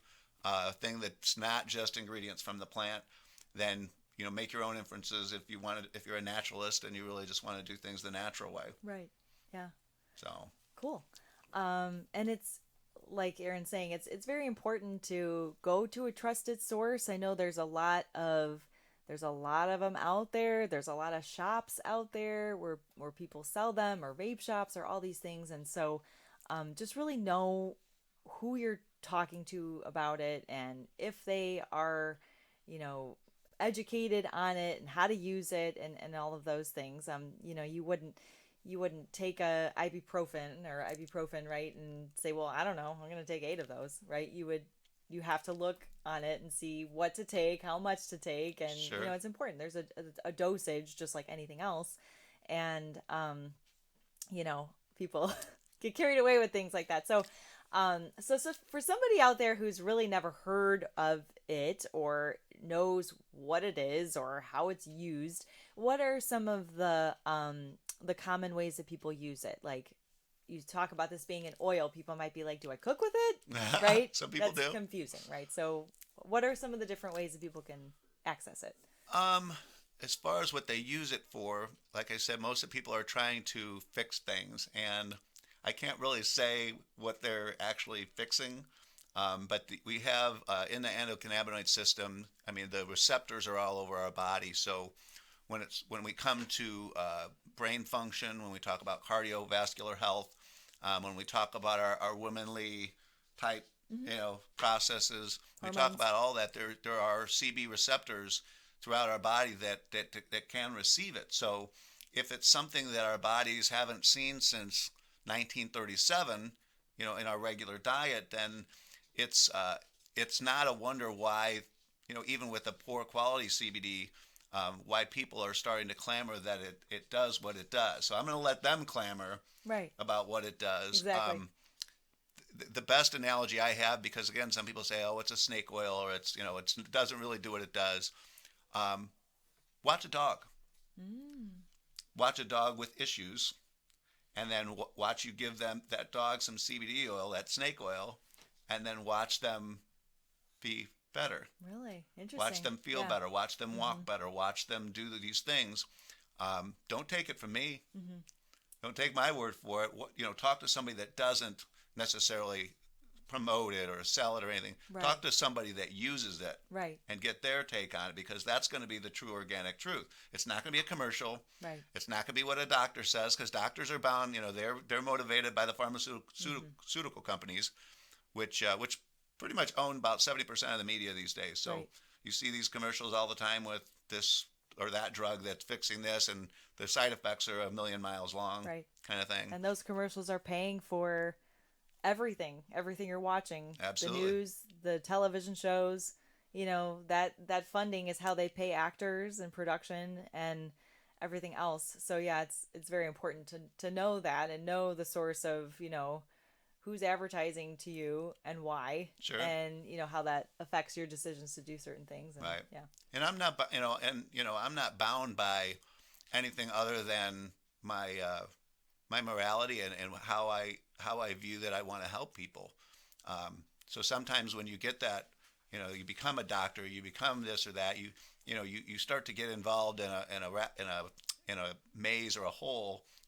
thing that's not just ingredients from the plant, then make your own inferences if you're a naturalist and you really just want to do things the natural way. Right. Yeah. So Cool. And it's like Aaron's saying, it's very important to go to a trusted source. I know there's a lot of them out there. There's a lot of shops out there where people sell them, or vape shops, or all these things. And so just really know who you're talking to about it, and if they are, educated on it and how to use it, and all of those things. You wouldn't take a ibuprofen, right, and say, well, I don't know, I'm going to take 8 of those, right? You have to look on it and see what to take, how much to take, and Sure. it's important. There's a dosage, just like anything else, and people get carried away with things like that. So for somebody out there who's really never heard of it or knows what it is or how it's used, what are some of the common ways that people use it? Like, you talk about this being an oil, people might be like, do I cook with it? Right? Some people That's do. confusing, right? So what are some of the different ways that people can access it? As far as what they use it for, like I said, most of the people are trying to fix things, and I can't really say what they're actually fixing. But we have in the endocannabinoid system, I mean, the receptors are all over our body. So when we come to brain function, when we talk about cardiovascular health, when we talk about our womanly type, processes, we talk Hormones. about all that. There are CB receptors throughout our body that can receive it. So if it's something that our bodies haven't seen since 1937, in our regular diet, then it's not a wonder why, even with a poor quality CBD, why people are starting to clamor that it does what it does. So I'm going to let them clamor Right. about what it does. Exactly. The best analogy I have, because again, some people say, oh, it's a snake oil, or it doesn't really do what it does. Watch a dog. Watch a dog with issues, and then watch you give that dog some CBD oil, that snake oil, and then watch them be better. Really interesting. Watch them feel Yeah. better. Watch them walk better. Watch them do these things. Don't take it from me. Don't take my word for it. Talk to somebody that doesn't necessarily promote it or sell it or anything. Right. Talk to somebody that uses it. Right. And get their take on it, because that's going to be the true organic truth. It's not going to be a commercial. Right. It's not going to be what a doctor says, because doctors are bound. They're motivated by the pharmaceutical companies, which pretty much own about 70% of the media these days. So Right. you see these commercials all the time with this or that drug that's fixing this, and the side effects are a million miles long, Right. kind of thing. And those commercials are paying for everything you're watching. Absolutely. The news, the television shows, that funding is how they pay actors and production and everything else. So yeah, it's very important to know that, and know the source of, who's advertising to you and why. Sure. And how that affects your decisions to do certain things. And, Right. Yeah. And I'm not, I'm not bound by anything other than my my morality and how I view that I want to help people. So sometimes when you get that, you become a doctor, you become this or that, you start to get involved in a maze or a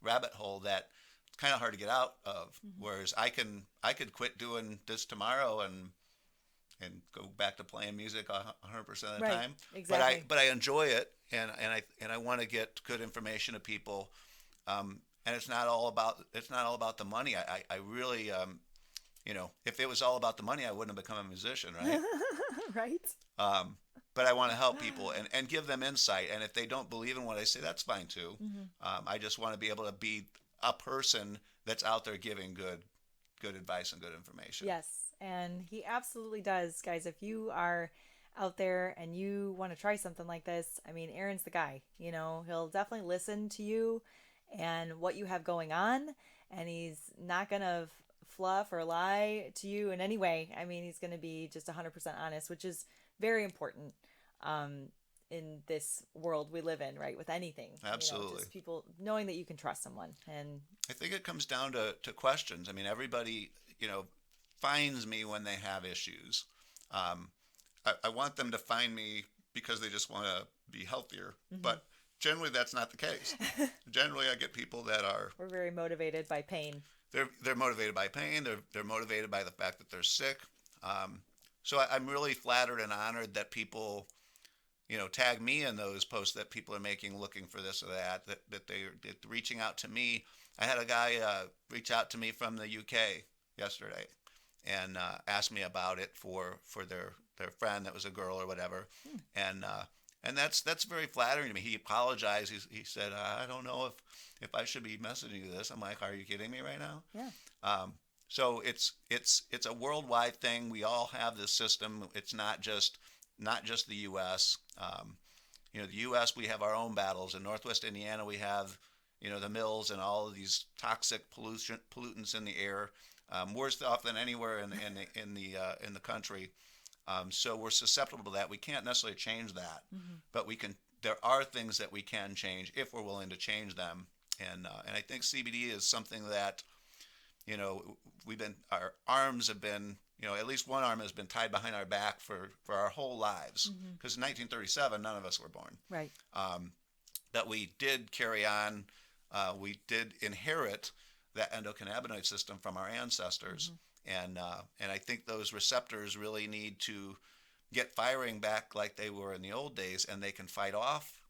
rabbit hole that it's kind of hard to get out of. Whereas I could quit doing this tomorrow and go back to playing music 100% of the Right, time. exactly. But I enjoy it, and I want to get good information to people. And it's not all about the money. I really, if it was all about the money, I wouldn't have become a musician, right? Right. But I want to help people and give them insight. And if they don't believe in what I say, that's fine too. I just want to be able to be a person that's out there giving good advice and good information. Yes, and he absolutely does, guys. If you are out there and you want to try something like this, I mean, Aaron's the guy. He'll definitely listen to you and what you have going on, and he's not gonna fluff or lie to you in any way. I mean, he's gonna be just 100% honest, which is very important. Um, in this world we live in, right? With anything, Absolutely. just people knowing that you can trust someone. And I think it comes down to questions. I mean, everybody, finds me when they have issues. Um, I want them to find me because they just want to be healthier. But generally, that's not the case. Generally, I get people that are we're very motivated by pain. they're motivated by pain. They're motivated by the fact that they're sick. So I'm really flattered and honored that people, tag me in those posts that people are making, looking for this or that they're reaching out to me. I had a guy reach out to me from the UK yesterday and asked me about it for their friend that was a girl or whatever, and that's very flattering to me. He apologized. He said, I don't know if I should be messaging you this. I'm like, are you kidding me right now? Yeah. So it's a worldwide thing. We all have this system. It's not just the U.S. The U.S. we have our own battles. In Northwest Indiana, we have the mills and all of these toxic pollutants in the air, worse off than anywhere in the country. So we're susceptible to that. We can't necessarily change that, but we can. There are things that we can change if we're willing to change them. And I think CBD is something that our arms have been, at least one arm has been tied behind our back for our whole lives. Because in 1937, none of us were born. Right. That we did carry on. We did inherit that endocannabinoid system from our ancestors. And I think those receptors really need to get firing back like they were in the old days, and they can fight off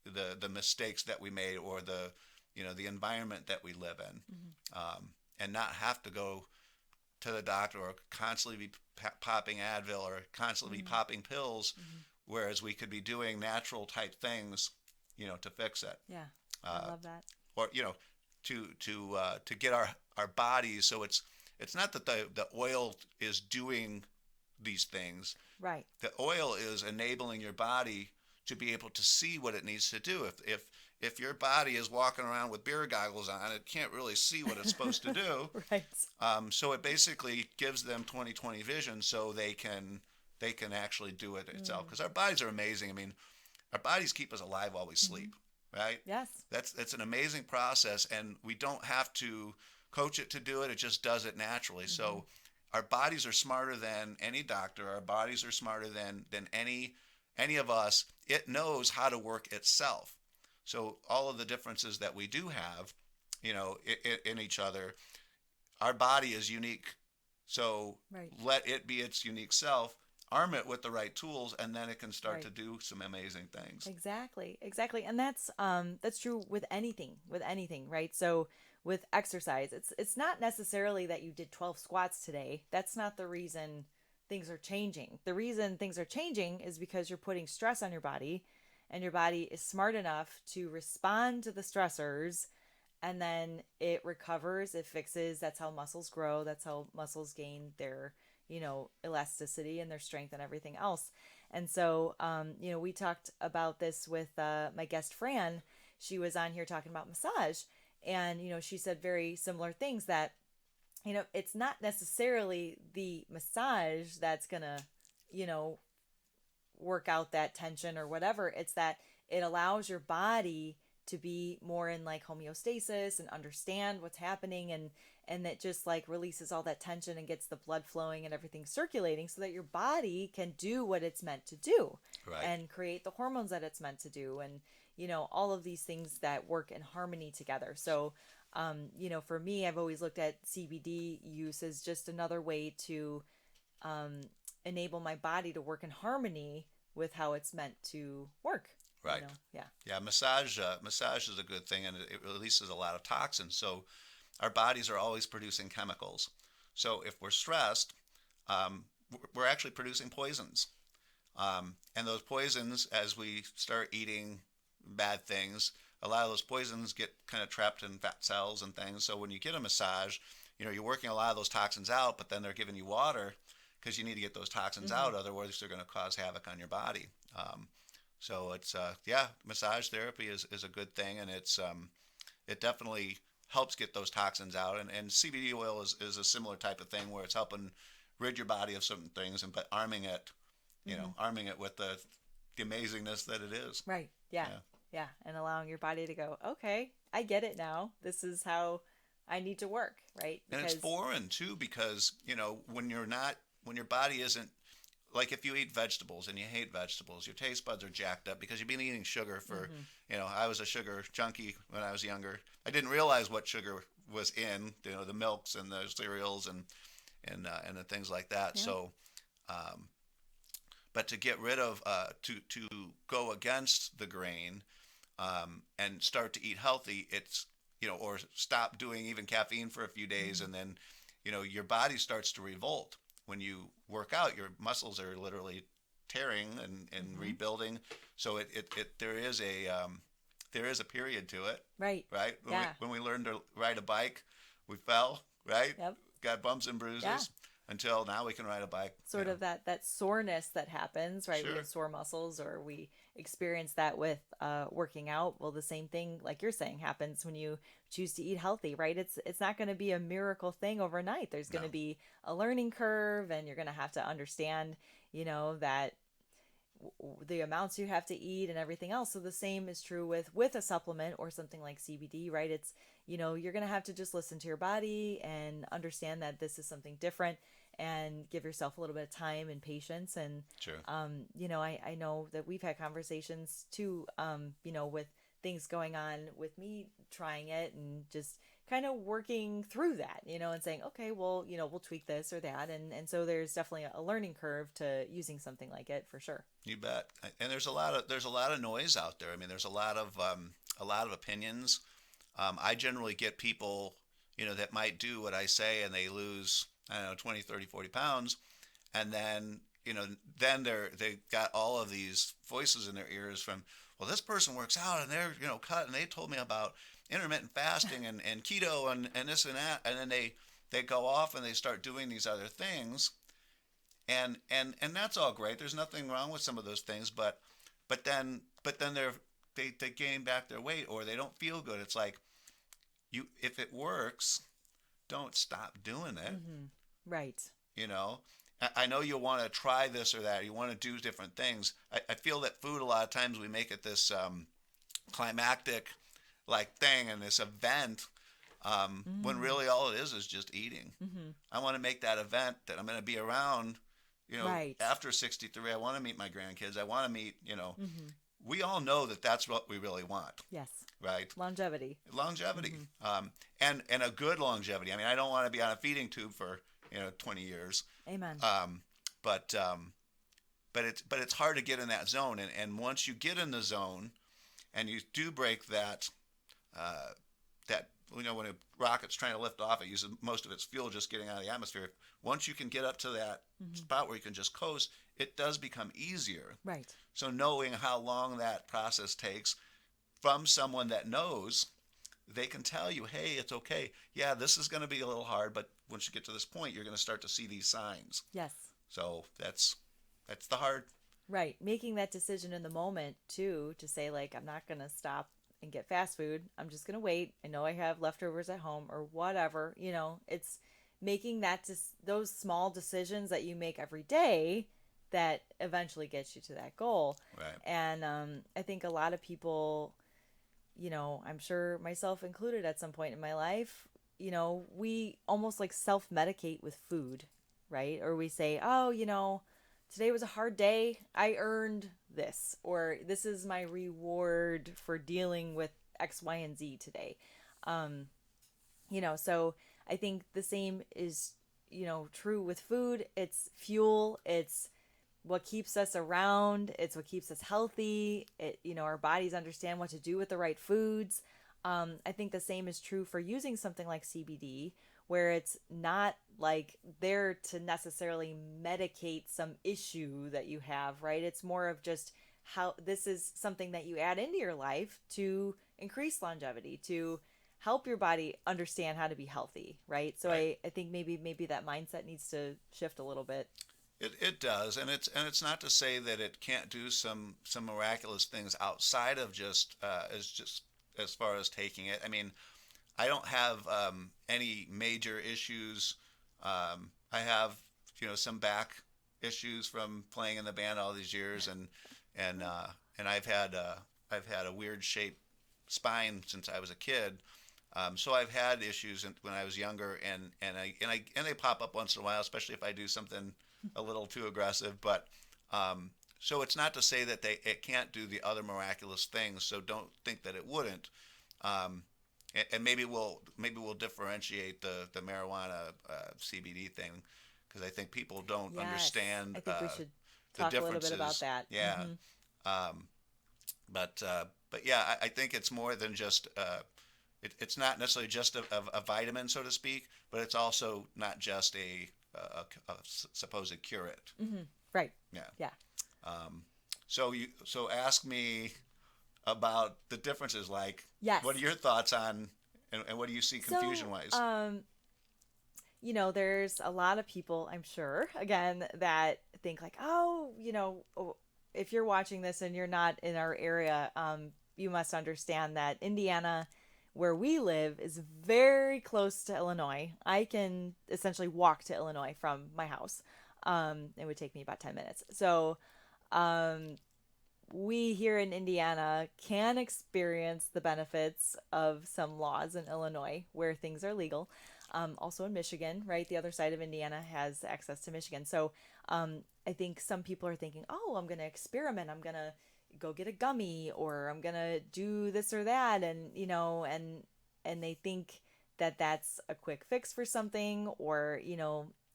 the mistakes that we made or the environment that we live in, and not have to go to the doctor or constantly be popping Advil or constantly be popping pills, whereas we could be doing natural type things, to fix it. Yeah, I love that. Or to get our bodies, so it's not that the oil is doing these things. Right. The oil is enabling your body to be able to see what it needs to do. If your body is walking around with beer goggles on, it can't really see what it's supposed to do. Right. So it basically gives them 20/20 vision, so they can actually do it itself. Because our bodies are amazing. I mean, our bodies keep us alive while we sleep, right? Yes. That's an amazing process, and we don't have to coach it to do it. It just does it naturally. So our bodies are smarter than any doctor. Our bodies are smarter than any of us. It knows how to work itself. So all of the differences that we do have, in each other, our body is unique. So let it be its unique self, arm it with the right tools, and then it can start to do some amazing things. Exactly. And that's true with anything, right? So with exercise, it's not necessarily that you did 12 squats today. That's not the reason things are changing. The reason things are changing is because you're putting stress on your body, and your body is smart enough to respond to the stressors, and then it recovers, it fixes. That's how muscles grow. That's how muscles gain their, elasticity and their strength and everything else. And so, we talked about this with my guest Fran. She was on here talking about massage, and, she said very similar things, that, it's not necessarily the massage that's gonna, work out that tension or whatever. It's that it allows your body to be more in like homeostasis and understand what's happening, and it just like releases all that tension and gets the blood flowing and everything circulating, so that your body can do what it's meant to do, and create the hormones that it's meant to do, and all of these things that work in harmony together. So for me, I've always looked at CBD use as just another way to enable my body to work in harmony with how it's meant to work. Right. Yeah. Massage is a good thing, and it releases a lot of toxins. So our bodies are always producing chemicals. So if we're stressed, we're actually producing poisons. And those poisons, as we start eating bad things, a lot of those poisons get kind of trapped in fat cells and things. So when you get a massage, you're working a lot of those toxins out, but then they're giving you water because you need to get those toxins out. Otherwise, they're going to cause havoc on your body. So it's massage therapy is a good thing, and it definitely helps get those toxins out. And CBD oil is a similar type of thing where it's helping rid your body of certain things, and but arming it, arming it with the amazingness that it is. Right. Yeah. Yeah. Yeah. And allowing your body to go, okay, I get it now. This is how I need to work. Right. And it's foreign too, because when your body isn't, like if you eat vegetables and you hate vegetables, your taste buds are jacked up because you've been eating sugar for, I was a sugar junkie when I was younger. I didn't realize what sugar was in, the milks and the cereals and the things like that. Yeah. So, but to get rid of, to go against the grain, and start to eat healthy, it's, or stop doing even caffeine for a few days, and then, your body starts to revolt. When you work out, your muscles are literally tearing and rebuilding. So there is a period to it. Right. Right. Yeah. When we learned to ride a bike, we fell. Right. Yep. Got bumps and bruises. Yeah. Until now we can ride a bike. Sort of that soreness that happens, right? Sure. We have sore muscles, or we experience that with working out. Well, the same thing, like you're saying, happens when you choose to eat healthy, right? It's not going to be a miracle thing overnight. There's going to be a learning curve, and you're going to have to understand, that the amounts you have to eat and everything else. So the same is true with a supplement or something like CBD, right? It's, you're going to have to just listen to your body and understand that this is something different, and give yourself a little bit of time and patience. And, Sure. I know that we've had conversations too, with things going on with me trying it, and just kind of working through that, and saying, okay, well, we'll tweak this or that. And so there's definitely a learning curve to using something like it, for sure. You bet. And there's a lot of noise out there. I mean, there's a lot of opinions. I generally get people, that might do what I say, and they lose, I don't know, 20, 30, 40 pounds. And then, then they got all of these voices in their ears from, well, this person works out and they're, cut, and they told me about intermittent fasting and keto and this and that. And then they go off and they start doing these other things. And that's all great. There's nothing wrong with some of those things, but then they gain back their weight, or they don't feel good. It's like, if it works, don't stop doing it. Mm-hmm. Right. I know you want to try this or that. You want to do different things. I feel that food, a lot of times we make it this climactic like thing and this event, when really all it is just eating. Mm-hmm. I want to make that event that I'm going to be around, Right. after 63. I want to meet my grandkids. I want to meet, Mm-hmm. we all know that that's what we really want. Yes. Right. Longevity. Mm-hmm. And a good longevity. I mean, I don't want to be on a feeding tube for 20 years. Amen. But it's hard to get in that zone, and once you get in the zone, and you do break that when a rocket's trying to lift off, it uses most of its fuel just getting out of the atmosphere. Once you can get up to that spot where you can just coast, it does become easier. Right. So knowing how long that process takes from someone that knows, they can tell you, hey, it's okay. Yeah, this is going to be a little hard, but once you get to this point, you're going to start to see these signs. Yes. So that's the hard. Right. Making that decision in the moment too, to say, like, I'm not going to stop and get fast food. I'm just going to wait. I know I have leftovers at home or whatever. It's making those small decisions that you make every day that eventually gets you to that goal. Right. And I think a lot of people, I'm sure myself included at some point in my life, we almost like self-medicate with food, right? Or we say, oh, today was a hard day. I earned this, or this is my reward for dealing with X, Y, and Z today. So I think the same is, true with food. It's fuel. It's what keeps us around. It's what keeps us healthy. Our bodies understand what to do with the right foods. I think the same is true for using something like CBD, where it's not like there to necessarily medicate some issue that you have, right? It's more of just how this is something that you add into your life to increase longevity, to help your body understand how to be healthy, right? So Right. I think maybe that mindset needs to shift a little bit. It does, and it's not to say that it can't do some miraculous things outside of just as far as taking it. I mean, I don't have any major issues. I have some back issues from playing in the band all these years, and I've had a weird shaped spine since I was a kid. So I've had issues when I was younger, and they pop up once in a while, especially if I do something a little too aggressive. But so it's not to say that it can't do the other miraculous things. So don't think that it wouldn't. Um, and maybe we'll differentiate the marijuana CBD thing, because I think people don't Yes, understand I think we should the talk a little bit about differences. that. Yeah. Um, but yeah, I think it's more than just it's not necessarily just a vitamin, so to speak, but it's also not just a supposed curate. Right. Yeah. Yeah. So ask me about the differences. Like, Yes. what are your thoughts on, and what do you see confusion wise? There's a lot of people, I'm sure, again, that think like, oh, if you're watching this and you're not in our area, you must understand that Indiana, where we live, is very close to Illinois. I can essentially walk to Illinois from my house. It would take me about 10 minutes. So, we here in Indiana can experience the benefits of some laws in Illinois where things are legal. Also in Michigan, right? The other side of Indiana has access to Michigan. So I think some people are thinking, oh, I'm going to experiment. I'm going to go get a gummy, or I'm going to do this or that. And they think that that's a quick fix for something, or,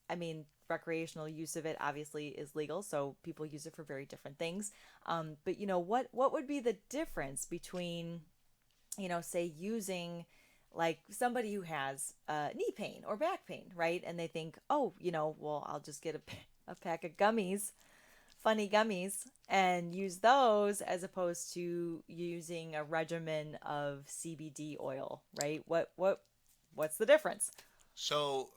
I mean, recreational use of it obviously is legal, so people use it for very different things. But what would be the difference between, say using like somebody who has knee pain or back pain, right? And they think, oh, well, I'll just get a pack of gummies, funny gummies, and use those as opposed to using a regimen of CBD oil, right? What's the difference? So,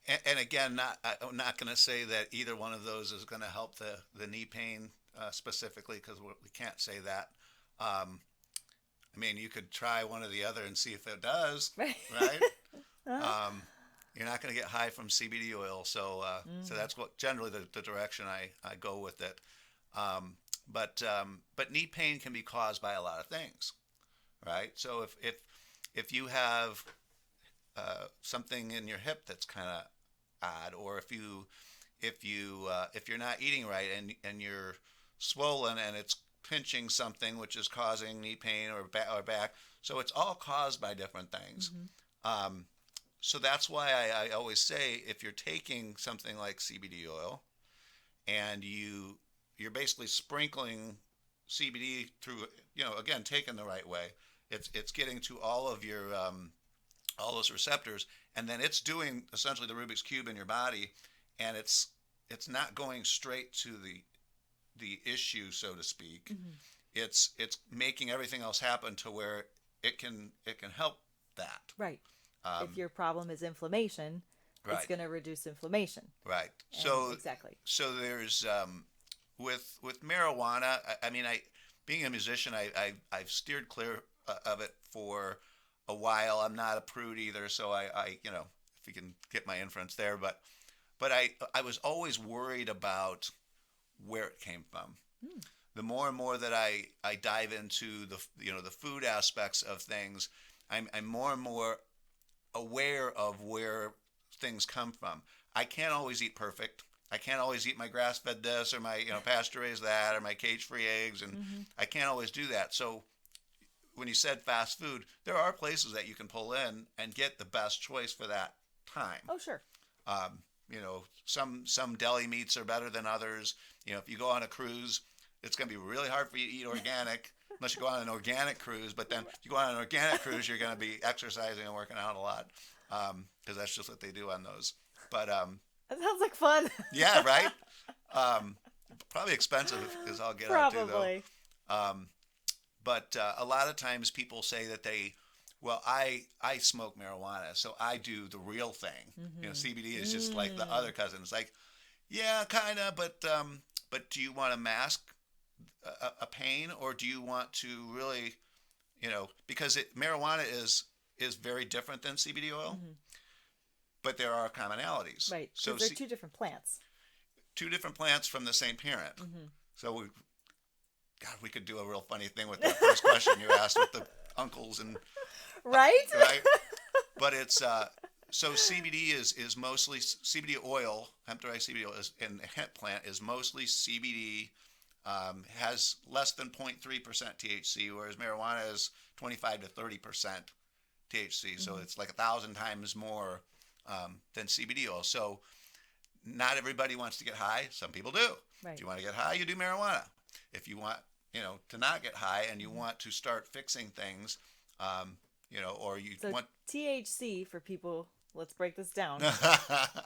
and again, I'm not going to say that either one of those is going to help the knee pain specifically, because we can't say that. I mean, you could try one or the other and see if it does, Right. right? You're not going to get high from CBD oil, so that's what generally the direction I go with it. But knee pain can be caused by a lot of things, right? So if you have something in your hip that's kind of odd, or if you're not eating right and you're swollen and it's pinching something, which is causing knee pain or back. So it's all caused by different things. So that's why I always say, if you're taking something like CBD oil and you're basically sprinkling CBD through, again, taken the right way, it's getting to all of your all those receptors, and then it's doing essentially the Rubik's cube in your body, and it's not going straight to the issue, so to speak. It's making everything else happen to where it can help that. Right. If your problem is inflammation, it's Right. going to reduce inflammation. Right. And So exactly. So there's with marijuana. I mean, being a musician, I've steered clear of it for a while. I'm not a prude either, so I if you can get my inference there, but I was always worried about where it came from. The more and more that I dive into the food aspects of things, I'm more and more aware of where things come from. I can't always eat perfect. I can't always eat my grass-fed this, or my pasture-raised that, or my cage-free eggs, and I can't always do that. So when you said fast food, there are places that you can pull in and get the best choice for that time. Oh, sure. Some deli meats are better than others. If you go on a cruise, it's going to be really hard for you to eat organic unless you go on an organic cruise. But then if you go on an organic cruise, you're going to be exercising and working out a lot, because that's just what they do on those. But That sounds like fun. yeah, right. Probably expensive as I'll get out too, though. Probably. Um, but a lot of times people say that well, I smoke marijuana, so I do the real thing. CBD is just like the other cousin. It's like, yeah, kind of, but do you want to mask a pain, or do you want to really, because marijuana is very different than CBD oil, but there are commonalities. Right. So Because they're two different plants. two different plants from the same parent. So God, we could do a real funny thing with that first question you asked with the uncles and Right? right. But it's so CBD is mostly CBD oil, hemp derived CBD oil, and the hemp plant is mostly CBD. Has less than 0.3% THC, whereas marijuana is 25 to 30% THC. So it's like 1,000 times more than CBD oil. So not everybody wants to get high. Some people do. Right. If you want to get high, you do marijuana. If you want, to not get high and you want to start fixing things, or you So want THC, for people, let's break this down,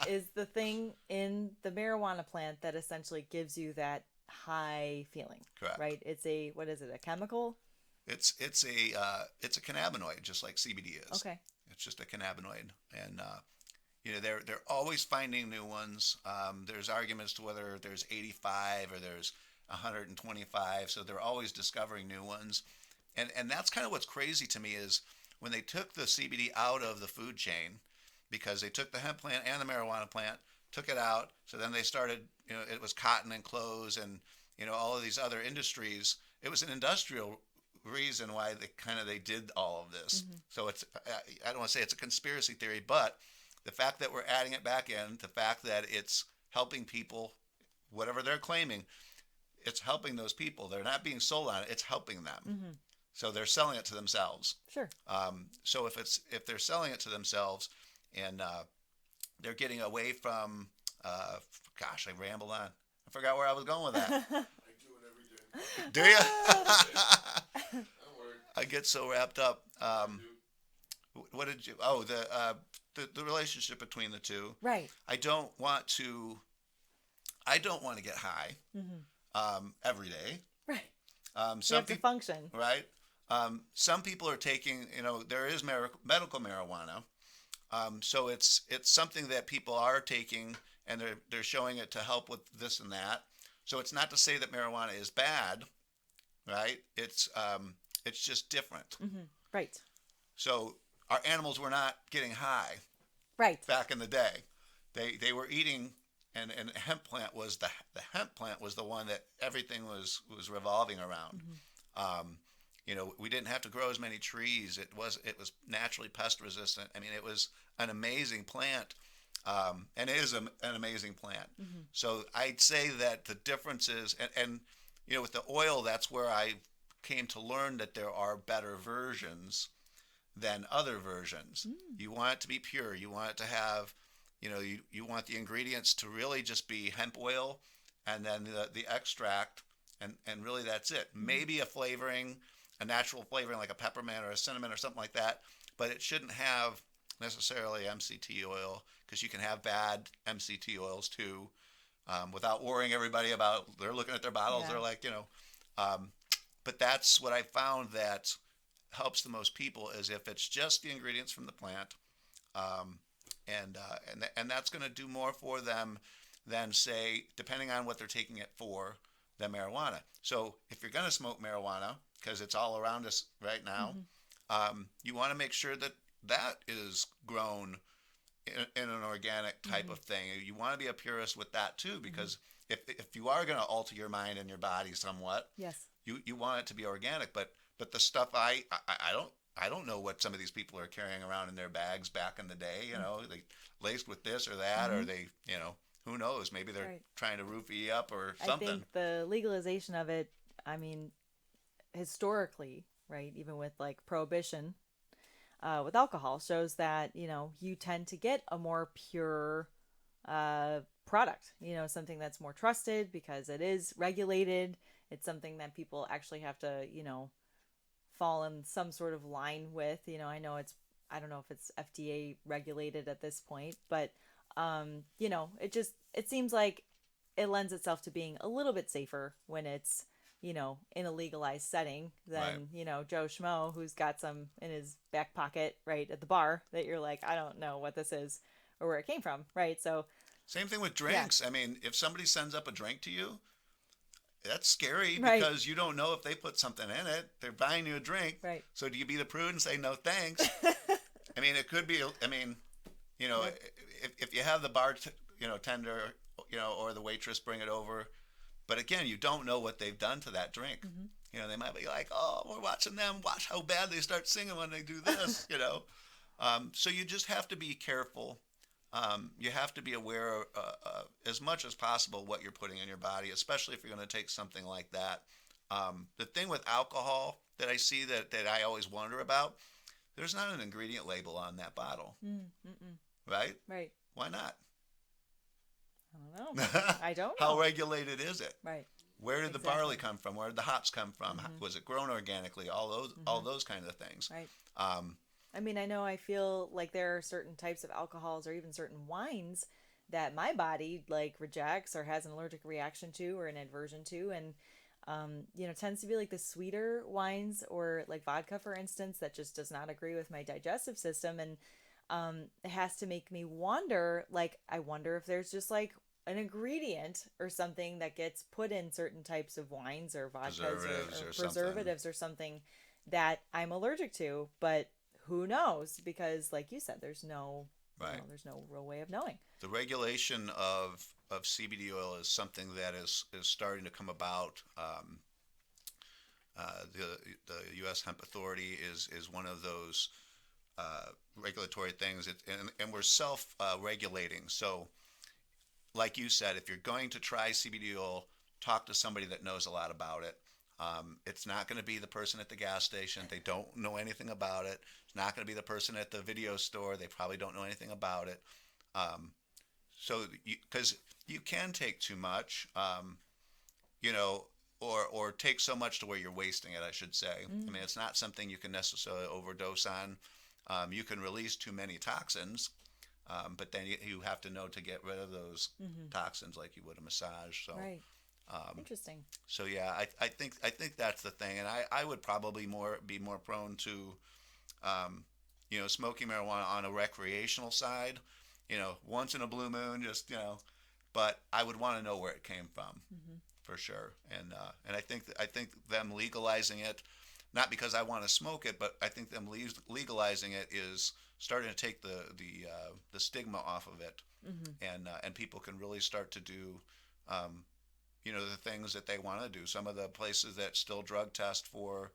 is the thing in the marijuana plant that essentially gives you that high feeling. Correct. Right? It's what is it, a chemical? it's a cannabinoid, just like CBD is. Okay. It's just a cannabinoid, and they're always finding new ones. There's arguments to whether there's 85 or there's 125, so they're always discovering new ones, and that's kind of what's crazy to me is when they took the CBD out of the food chain, because they took the hemp plant and the marijuana plant, took it out. So then they started, it was cotton and clothes and, all of these other industries. It was an industrial reason why they did all of this. So I don't want to say it's a conspiracy theory, but the fact that we're adding it back in, the fact that it's helping people, whatever they're claiming, it's helping those people. They're not being sold on it. It's helping them. So they're selling it to themselves. Sure. So if they're selling it to themselves and they're getting away from, gosh, I rambled on. I forgot where I was going with that. I do it every day. Do you? Don't worry. I get so wrapped up. I do. What did you? Oh, the relationship between the two. Right. I don't want to get high every day. Right. You Some have to people, function. right? Some people are taking, there is medical marijuana. So it's something that people are taking, and they're showing it to help with this and that. So it's not to say that marijuana is bad, right? It's just different. Right. So our animals were not getting high Right. back in the day. They were eating, and hemp plant was the hemp plant was the one that everything was revolving around. We didn't have to grow as many trees. It was naturally pest resistant. I mean, it was an amazing plant, and it is an amazing plant. So I'd say that the difference is, and with the oil, that's where I came to learn that there are better versions than other versions. You want it to be pure. You want it to have, you want the ingredients to really just be hemp oil, and then the extract, and really that's it. Maybe a flavoring, a natural flavoring like a peppermint or a cinnamon or something like that, but it shouldn't have necessarily MCT oil, because you can have bad MCT oils too, without worrying everybody about, they're looking at their bottles, Yeah. they're like, but that's what I found that helps the most people, is if it's just the ingredients from the plant, and that's going to do more for them than, say, depending on what they're taking it for, than marijuana. So if you're going to smoke marijuana, because it's all around us right now, you want to make sure that that is grown in an organic type of thing. You want to be a purist with that too, because if you are going to alter your mind and your body somewhat, Yes. you want it to be organic. But the stuff I don't know what some of these people are carrying around in their bags back in the day. They laced with this or that, or they, who knows? Maybe they're Right. trying to roofie you up or something. I think the legalization of it, I mean, historically, right, even with like prohibition with alcohol, shows that, you tend to get a more pure product, something that's more trusted because it is regulated. It's something that people actually have to, fall in some sort of line with. I know I don't know if it's FDA regulated at this point, but it seems like it lends itself to being a little bit safer when it's in a legalized setting than, Right. Joe Schmo who's got some in his back pocket right at the bar that you're like, I don't know what this is or where it came from, right? So, Same thing with yeah, drinks. I mean, if somebody sends up a drink to you, that's scary right, because you don't know if they put something in it. They're buying you a drink. right. So do you be the prude and say no thanks? I mean, it could be. I mean, Yep. if you have the tender, or the waitress bring it over, but again, you don't know what they've done to that drink. They might be like, oh, we're watching them. Watch how bad they start singing when they do this. So you just have to be careful. You have to be aware, as much as possible, what you're putting in your body, especially if you're going to take something like that. The thing with alcohol that I see that I always wonder about, there's not an ingredient label on that bottle, right? Right. Why not? I don't know. I don't know. How regulated is it? Right. Where did the Exactly. barley come from? Where did the hops come from? Was it grown organically? All those kind of things. Right. Um, I mean, I feel like there are certain types of alcohols or even certain wines that my body like rejects or has an allergic reaction to or an aversion to, and tends to be like the sweeter wines or like vodka, for instance, that just does not agree with my digestive system, and it has to make me wonder. Like, I wonder if there's just like an ingredient or something that gets put in certain types of wines or vodkas Preservatives or or something. preservatives or something that I'm allergic to, but who knows? Because like you said, there's no Right. there's no real way of knowing. The regulation of CBD oil is something that is starting to come about. The U.S. Hemp Authority is one of those regulatory things, and we're self-regulating. So, like you said, if you're going to try CBD oil, talk to somebody that knows a lot about it. It's not going to be the person at the gas station. They don't know anything about it. It's not going to be the person at the video store. They probably don't know anything about it. So, because you can take too much, or take so much to where you're wasting it, I should say. I mean, it's not something you can necessarily overdose on. You can release too many toxins, but then you have to know to get rid of those toxins like you would a massage. So, Right. Interesting. so yeah, I think that's the thing, and I would probably be more prone to, smoking marijuana on a recreational side, once in a blue moon, just but I would want to know where it came from, for sure, and I think them legalizing it, not because I want to smoke it, but I think them legalizing it is starting to take the stigma off of it, and people can really start to do. The things that they want to do. Some of the places that still drug test for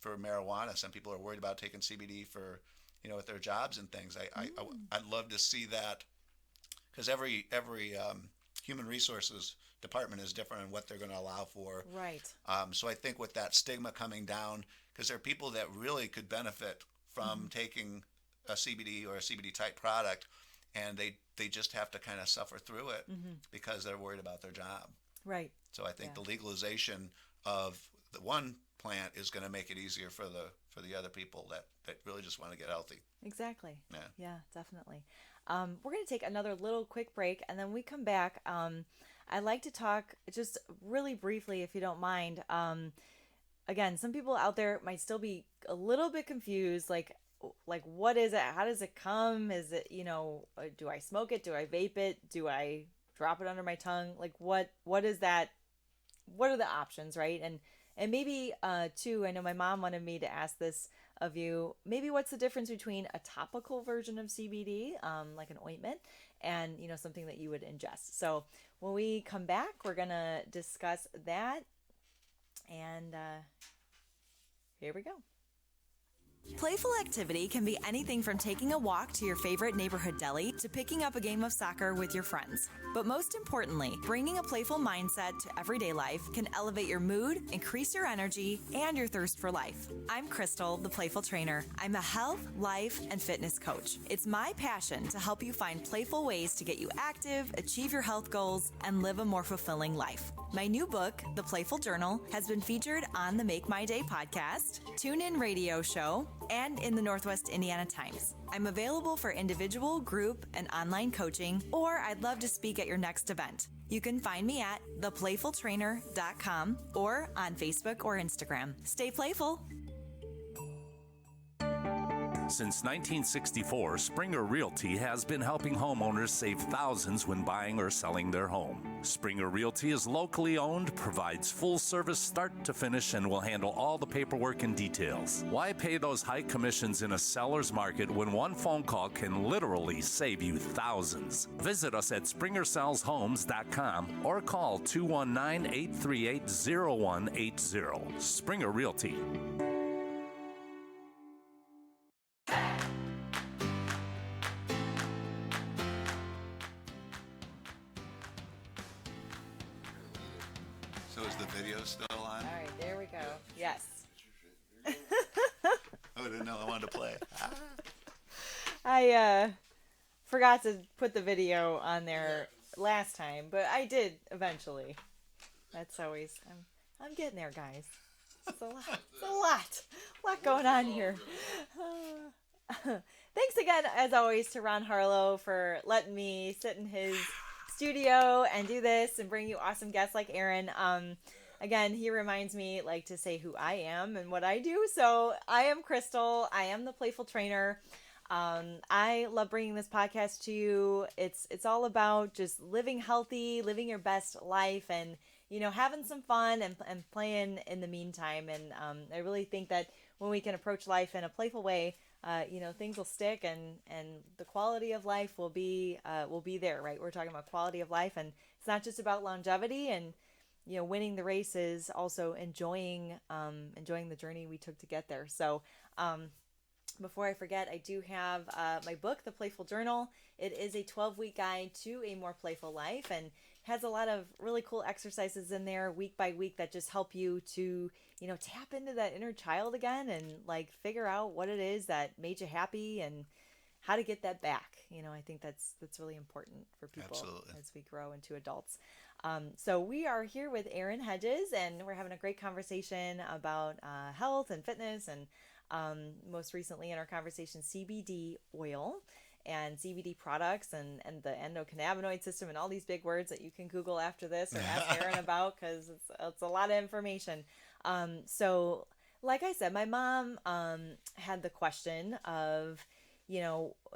marijuana. Some people are worried about taking CBD for, at their jobs and things. I'd love to see that, because every human resources department is different in what they're going to allow for. Right. So I think with that stigma coming down, because there are people that really could benefit from taking a CBD or a CBD type product, and they just have to kind of suffer through it because they're worried about their job. Right. So I think Yeah. the legalization of the one plant is going to make it easier for the other people that really just want to get healthy. Exactly. Yeah. Yeah, definitely. We're going to take another little quick break, and then we come back. I'd like to talk just really briefly, if you don't mind. Again, some people out there might still be a little bit confused, like what is it? How does it come? Is it, do I smoke it? Do I vape it? Do I drop it under my tongue? Like what is that? What are the options, right? And maybe too, I know my mom wanted me to ask this of you. Maybe what's the difference between a topical version of CBD, like an ointment, and something that you would ingest. So when we come back, we're gonna discuss that, and here we go. Playful activity can be anything from taking a walk to your favorite neighborhood deli to picking up a game of soccer with your friends. But most importantly, bringing a playful mindset to everyday life can elevate your mood, increase your energy, and your thirst for life. I'm Crystal, the Playful Trainer. I'm a health, life, and fitness coach. It's my passion to help you find playful ways to get you active, achieve your health goals, and live a more fulfilling life. My new book, The Playful Journal, has been featured on the Make My Day podcast, TuneIn radio show, and in the Northwest Indiana Times. I'm available for individual, group, and online coaching, or I'd love to speak at your next event. You can find me at theplayfultrainer.com or on Facebook or Instagram. Stay playful. Since 1964, Springer Realty has been helping homeowners save thousands when buying or selling their home. Springer Realty is locally owned, provides full service start to finish, and will handle all the paperwork and details. Why pay those high commissions in a seller's market when one phone call can literally save you thousands? Visit us at SpringerSellsHomes.com or call 219-838-0180. Springer Realty. So is the video still on? All right, there we go. Yes. Oh, I didn't know I wanted to play. I forgot to put the video on there last time, but I did eventually. That's always I'm getting there, guys. It's a lot. It's a lot going on here. Thanks again, as always, to Ron Harlow for letting me sit in his studio and do this and bring you awesome guests like Aaron. Again, he reminds me like to say who I am and what I do. So I am Crystal. I am the Playful Trainer. I love bringing this podcast to you. It's all about just living healthy, living your best life, and having some fun and playing in the meantime. And I really think that when we can approach life in a playful way, things will stick, and the quality of life will be there, right? We're talking about quality of life, and it's not just about longevity and winning the race, is also enjoying the journey we took to get there. So before I forget, I do have my book, The Playful Journal. It is a 12-week guide to a more playful life, and has a lot of really cool exercises in there week by week that just help you to tap into that inner child again, and like figure out what it is that made you happy and how to get that back. I think that's really important for people. Absolutely. As we grow into adults. So we are here with Aaron Hedges, and we're having a great conversation about health and fitness, and most recently in our conversation, CBD oil and CBD products, and the endocannabinoid system, and all these big words that you can Google after this or ask Aaron about, because it's a lot of information. So like I said, my mom had the question of,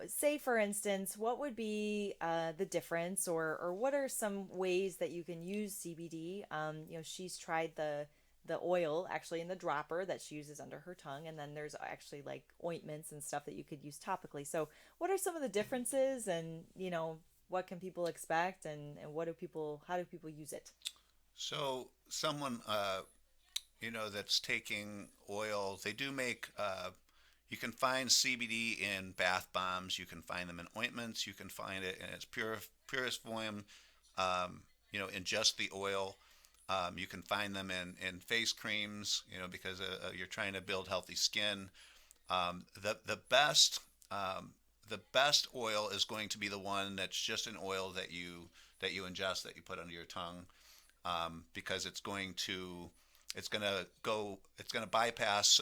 say for instance, what would be the difference, or what are some ways that you can use CBD? She's tried the oil actually in the dropper that she uses under her tongue, and then there's actually like ointments and stuff that you could use topically. So what are some of the differences, and what can people expect, and how do people use it? So someone that's taking oil, they do make you can find CBD in bath bombs, you can find them in ointments, you can find it in its purest form, in just the oil. You can find them in face creams, because you're trying to build healthy skin. The best oil is going to be the one that's just an oil that you ingest, that you put under your tongue, because it's going to bypass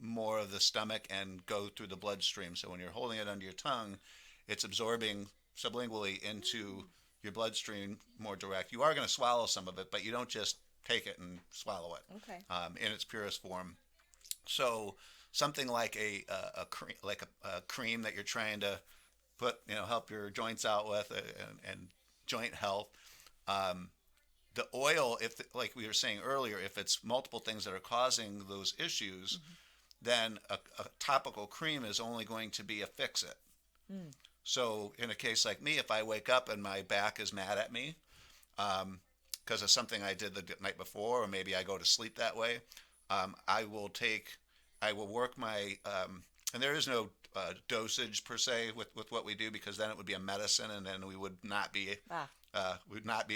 more of the stomach and go through the bloodstream. So when you're holding it under your tongue, it's absorbing sublingually into your bloodstream more direct. You are going to swallow some of it, but you don't just take it and swallow it. Okay. In its purest form. So something like a cream that you're trying to put, help your joints out with, and joint health. The oil, like we were saying earlier, if it's multiple things that are causing those issues, then a topical cream is only going to be a fix-it. So in a case like me, if I wake up and my back is mad at me because of something I did the night before, or maybe I go to sleep that way, I will work my, and there is no dosage per se with what we do, because then it would be a medicine, and then we would not be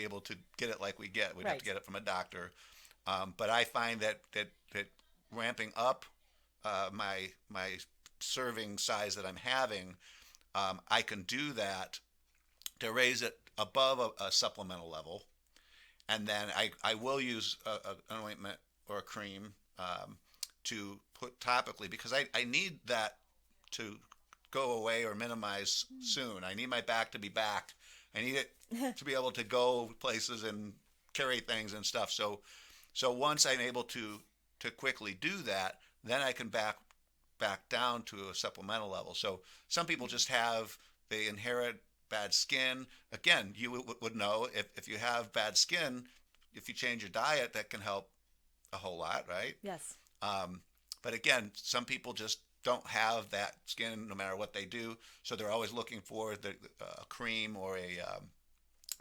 able to get it like we get. We'd have to get it from a doctor. But I find that ramping up my serving size that I'm having, I can do that to raise it above a supplemental level, and then I will use an ointment or a cream to put topically, because I need that to go away or minimize soon. I need my back to be back, I need it to be able to go places and carry things and stuff. So once I'm able to quickly do that, then I can back down to a supplemental level. So some people just they inherit bad skin. Again, you would know if you have bad skin, if you change your diet, that can help a whole lot, right? Yes. But again, some people just don't have that skin no matter what they do. So they're always looking for a cream or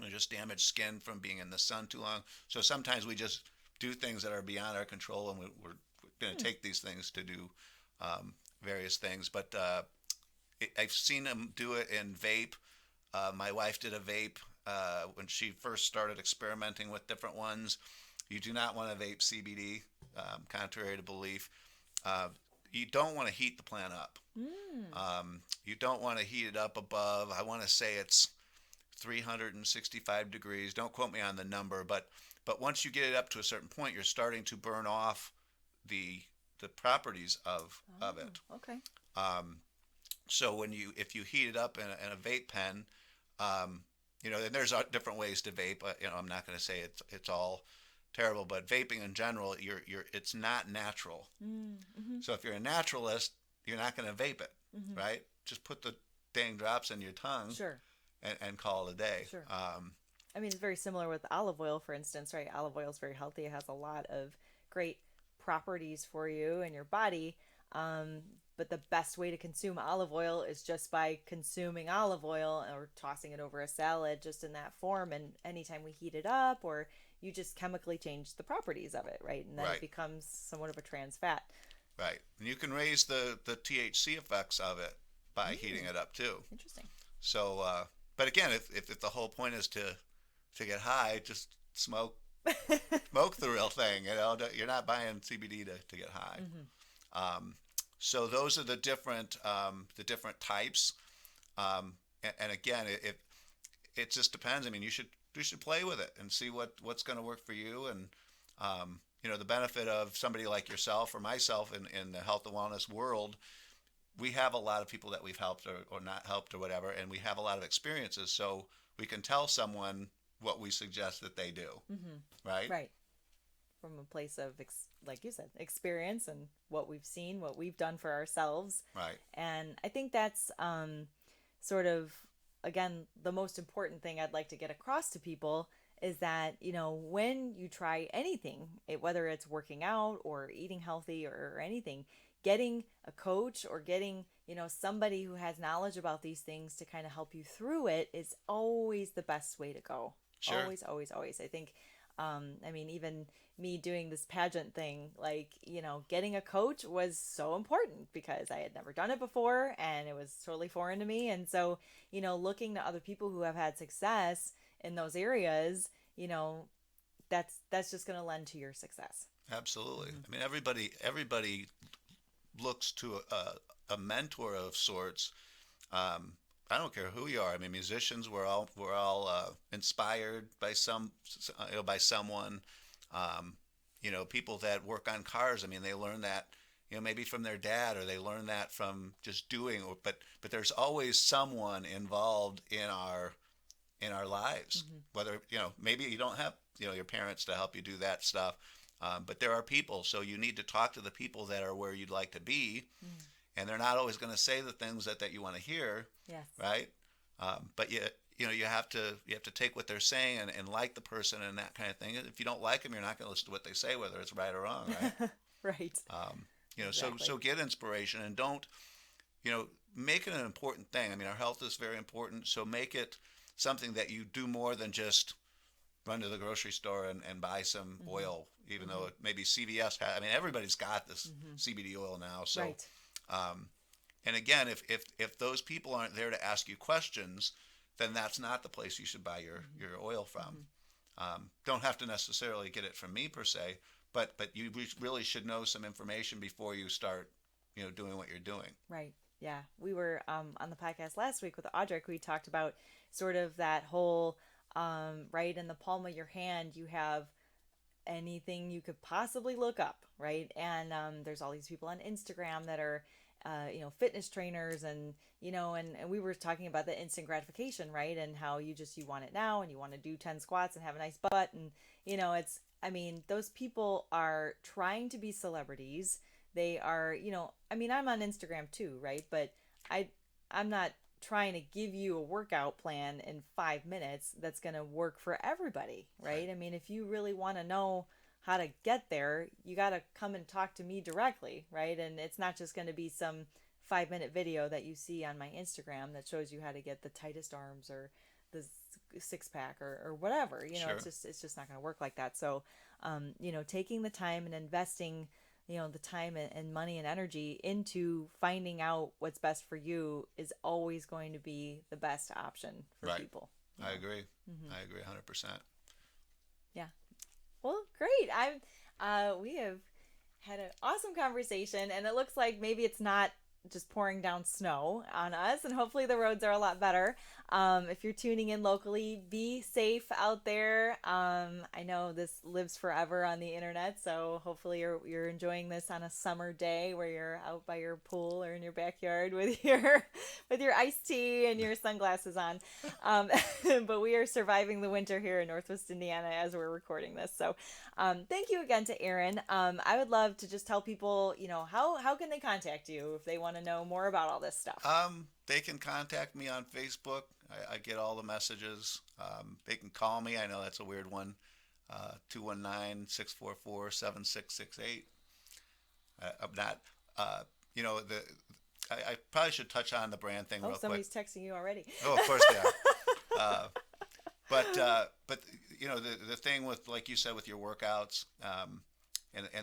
just damaged skin from being in the sun too long. So sometimes we just do things that are beyond our control, and we're going to take these things to do various things. But I've seen them do it in vape. My wife did a vape when she first started experimenting with different ones. You do not want to vape CBD, contrary to belief. You don't want to heat the plant up. You don't want to heat it up above, I want to say it's 365 degrees. Don't quote me on the number, but once you get it up to a certain point, you're starting to burn off the properties of it. Okay. So if you heat it up in a vape pen, and there's different ways to vape. I'm not going to say it's all terrible, but vaping in general, it's not natural. Mm-hmm. So if you're a naturalist, you're not going to vape it, right? Just put the dang drops in your tongue, Sure. and call it a day. Sure. I mean, it's very similar with olive oil, for instance, right? Olive oil is very healthy. It has a lot of great properties for you and your body. But the best way to consume olive oil is just by consuming olive oil or tossing it over a salad just in that form. And anytime we heat it up, or you just chemically change the properties of it, right? And then Right. it becomes somewhat of a trans fat. Right. And you can raise the THC effects of it by heating it up too. Interesting. So, but again, if the whole point is to get high, just smoke the real thing. You're not buying CBD to get high. So those are the different types. And again, it just depends. I mean, you should play with it and see what's going to work for you. And the benefit of somebody like yourself or myself in the health and wellness world, we have a lot of people that we've helped or not helped or whatever, and we have a lot of experiences. So we can tell someone what we suggest that they do, right? Right. From a place of, like you said, experience and what we've seen, what we've done for ourselves. Right. And I think that's sort of, again, the most important thing I'd like to get across to people is that, when you try anything, whether it's working out or eating healthy or anything, getting a coach or getting, somebody who has knowledge about these things to kind of help you through it is always the best way to go. Sure. Always, always, always. I think, even me doing this pageant thing, getting a coach was so important because I had never done it before and it was totally foreign to me. And so, looking to other people who have had success in those areas, that's just going to lend to your success. Absolutely. I mean, everybody looks to a mentor of sorts. I don't care who you are. I mean, musicians, we're all inspired by by someone. People that work on cars. I mean, they learn that maybe from their dad, or they learn that from just doing. But there's always someone involved in our lives. Whether maybe you don't have your parents to help you do that stuff, but there are people. So you need to talk to the people that are where you'd like to be. And they're not always going to say the things that you want to hear. Yes. Right. But you have to take what they're saying and like the person and that kind of thing. If you don't like them, you're not going to listen to what they say, whether it's right or wrong. Right. Right. Exactly. So get inspiration and don't, make it an important thing. I mean, our health is very important. So make it something that you do more than just run to the grocery store and buy some oil, even though maybe CVS has. I mean, everybody's got this CBD oil now. So. Right. And again, if those people aren't there to ask you questions, then that's not the place you should buy your oil from. Don't have to necessarily get it from me per se, but you really should know some information before you start, doing what you're doing. Right. Yeah. We were on the podcast last week with Audric. We talked about sort of that whole right in the palm of your hand, you have anything you could possibly look up, right? And there's all these people on Instagram that are, fitness trainers, and and we were talking about the instant gratification, right? And how you want it now, and you want to do 10 squats and have a nice butt, and it's, I mean, those people are trying to be celebrities. They are, I'm on Instagram too, right? But I'm not trying to give you a workout plan in 5 minutes that's going to work for everybody, right? I mean, if you really want to know how to get there, you got to come and talk to me directly, right? And it's not just going to be some 5-minute video that you see on my Instagram that shows you how to get the tightest arms or the six pack or whatever. Sure. It's just not going to work like that. So, taking the time and investing, the time and money and energy into finding out what's best for you is always going to be the best option for Right. people. I agree. I agree 100%. Yeah. Well, great. We have had an awesome conversation, and it looks like maybe it's not just pouring down snow on us, and hopefully the roads are a lot better. If you're tuning in locally, be safe out there. I know this lives forever on the internet, so hopefully you're enjoying this on a summer day where you're out by your pool or in your backyard with your iced tea and your sunglasses on. But we are surviving the winter here in Northwest Indiana as we're recording this. So thank you again to Erin. I would love to just tell people, how can they contact you if they want to know more about all this stuff? They can contact me on Facebook. I get all the messages. They can call me. I know that's a weird one. 219-644-7668. I'm not, I probably should touch on the brand thing real quick. Somebody's texting you already. Oh, of course they are. But the thing with, like you said, with your workouts and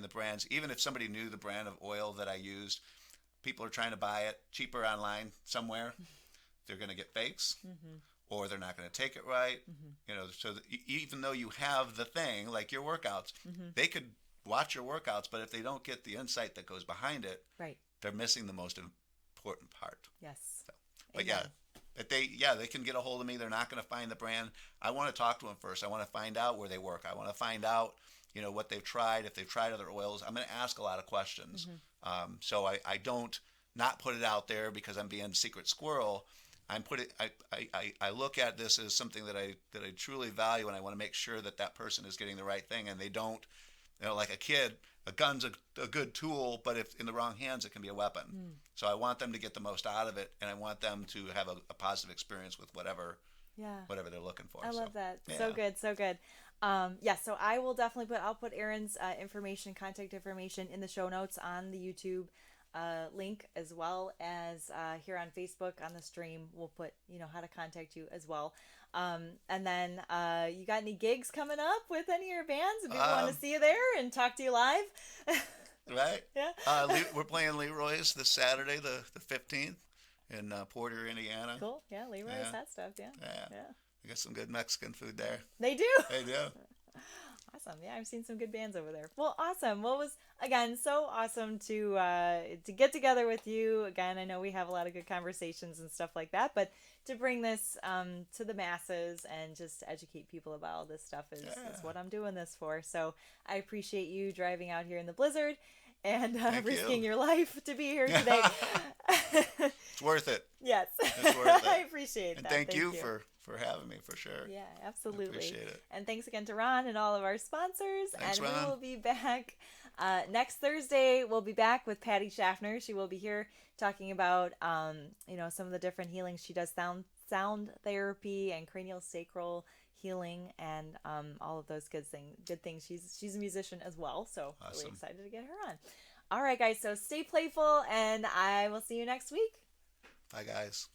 the brands, even if somebody knew the brand of oil that I used, people are trying to buy it cheaper online somewhere. They're going to get fakes, or they're not going to take it right. So even though you have the thing, like your workouts, they could watch your workouts, but if they don't get the insight that goes behind it, right, they're missing the most important part. Yes. So, but Amen. they can get a hold of me. They're not going to find the brand. I want to talk to them first. I want to find out where they work. I want to find out, what they've tried. If they've tried other oils, I'm going to ask a lot of questions. So I don't not put it out there because I'm being secret squirrel. I look at this as something that I truly value, and I want to make sure that person is getting the right thing, and they don't, like a kid, a gun's a good tool, but if in the wrong hands, it can be a weapon. So I want them to get the most out of it, and I want them to have a positive experience with whatever they're looking for. I love that. Yeah. So good. So I will definitely I'll put Erin's contact information in the show notes on the YouTube link, as well as here on Facebook on the stream. We'll put how to contact you as well. And then you got any gigs coming up with any of your bands? If people want to see you there and talk to you live. Right? Yeah. We're playing Leroy's this Saturday, the 15th, in Porter, Indiana. Cool. Yeah, Leroy's Yeah. hot stuff. Yeah. We got some good Mexican food there. They do. They do. Awesome. Yeah, I've seen some good bands over there. Well, awesome. Well, it was, again, so awesome to get together with you. Again, I know we have a lot of good conversations and stuff like that, but to bring this to the masses and just to educate people about all this stuff is what I'm doing this for. So I appreciate you driving out here in the blizzard and risking your life to be here today. It's worth it. Yes. It's worth it. I appreciate and that. Thank you for having me, for sure. Yeah, absolutely. I appreciate it. And thanks again to Ron and all of our sponsors. Thanks, and Ron. we will be back next Thursday. We'll be back with Patty Schaffner. She will be here talking about some of the different healings she does, sound therapy and cranial sacral healing, and all of those good things. She's a musician as well, so Awesome. really excited to get her on. All right, guys. So stay playful, and I will see you next week. Bye, guys.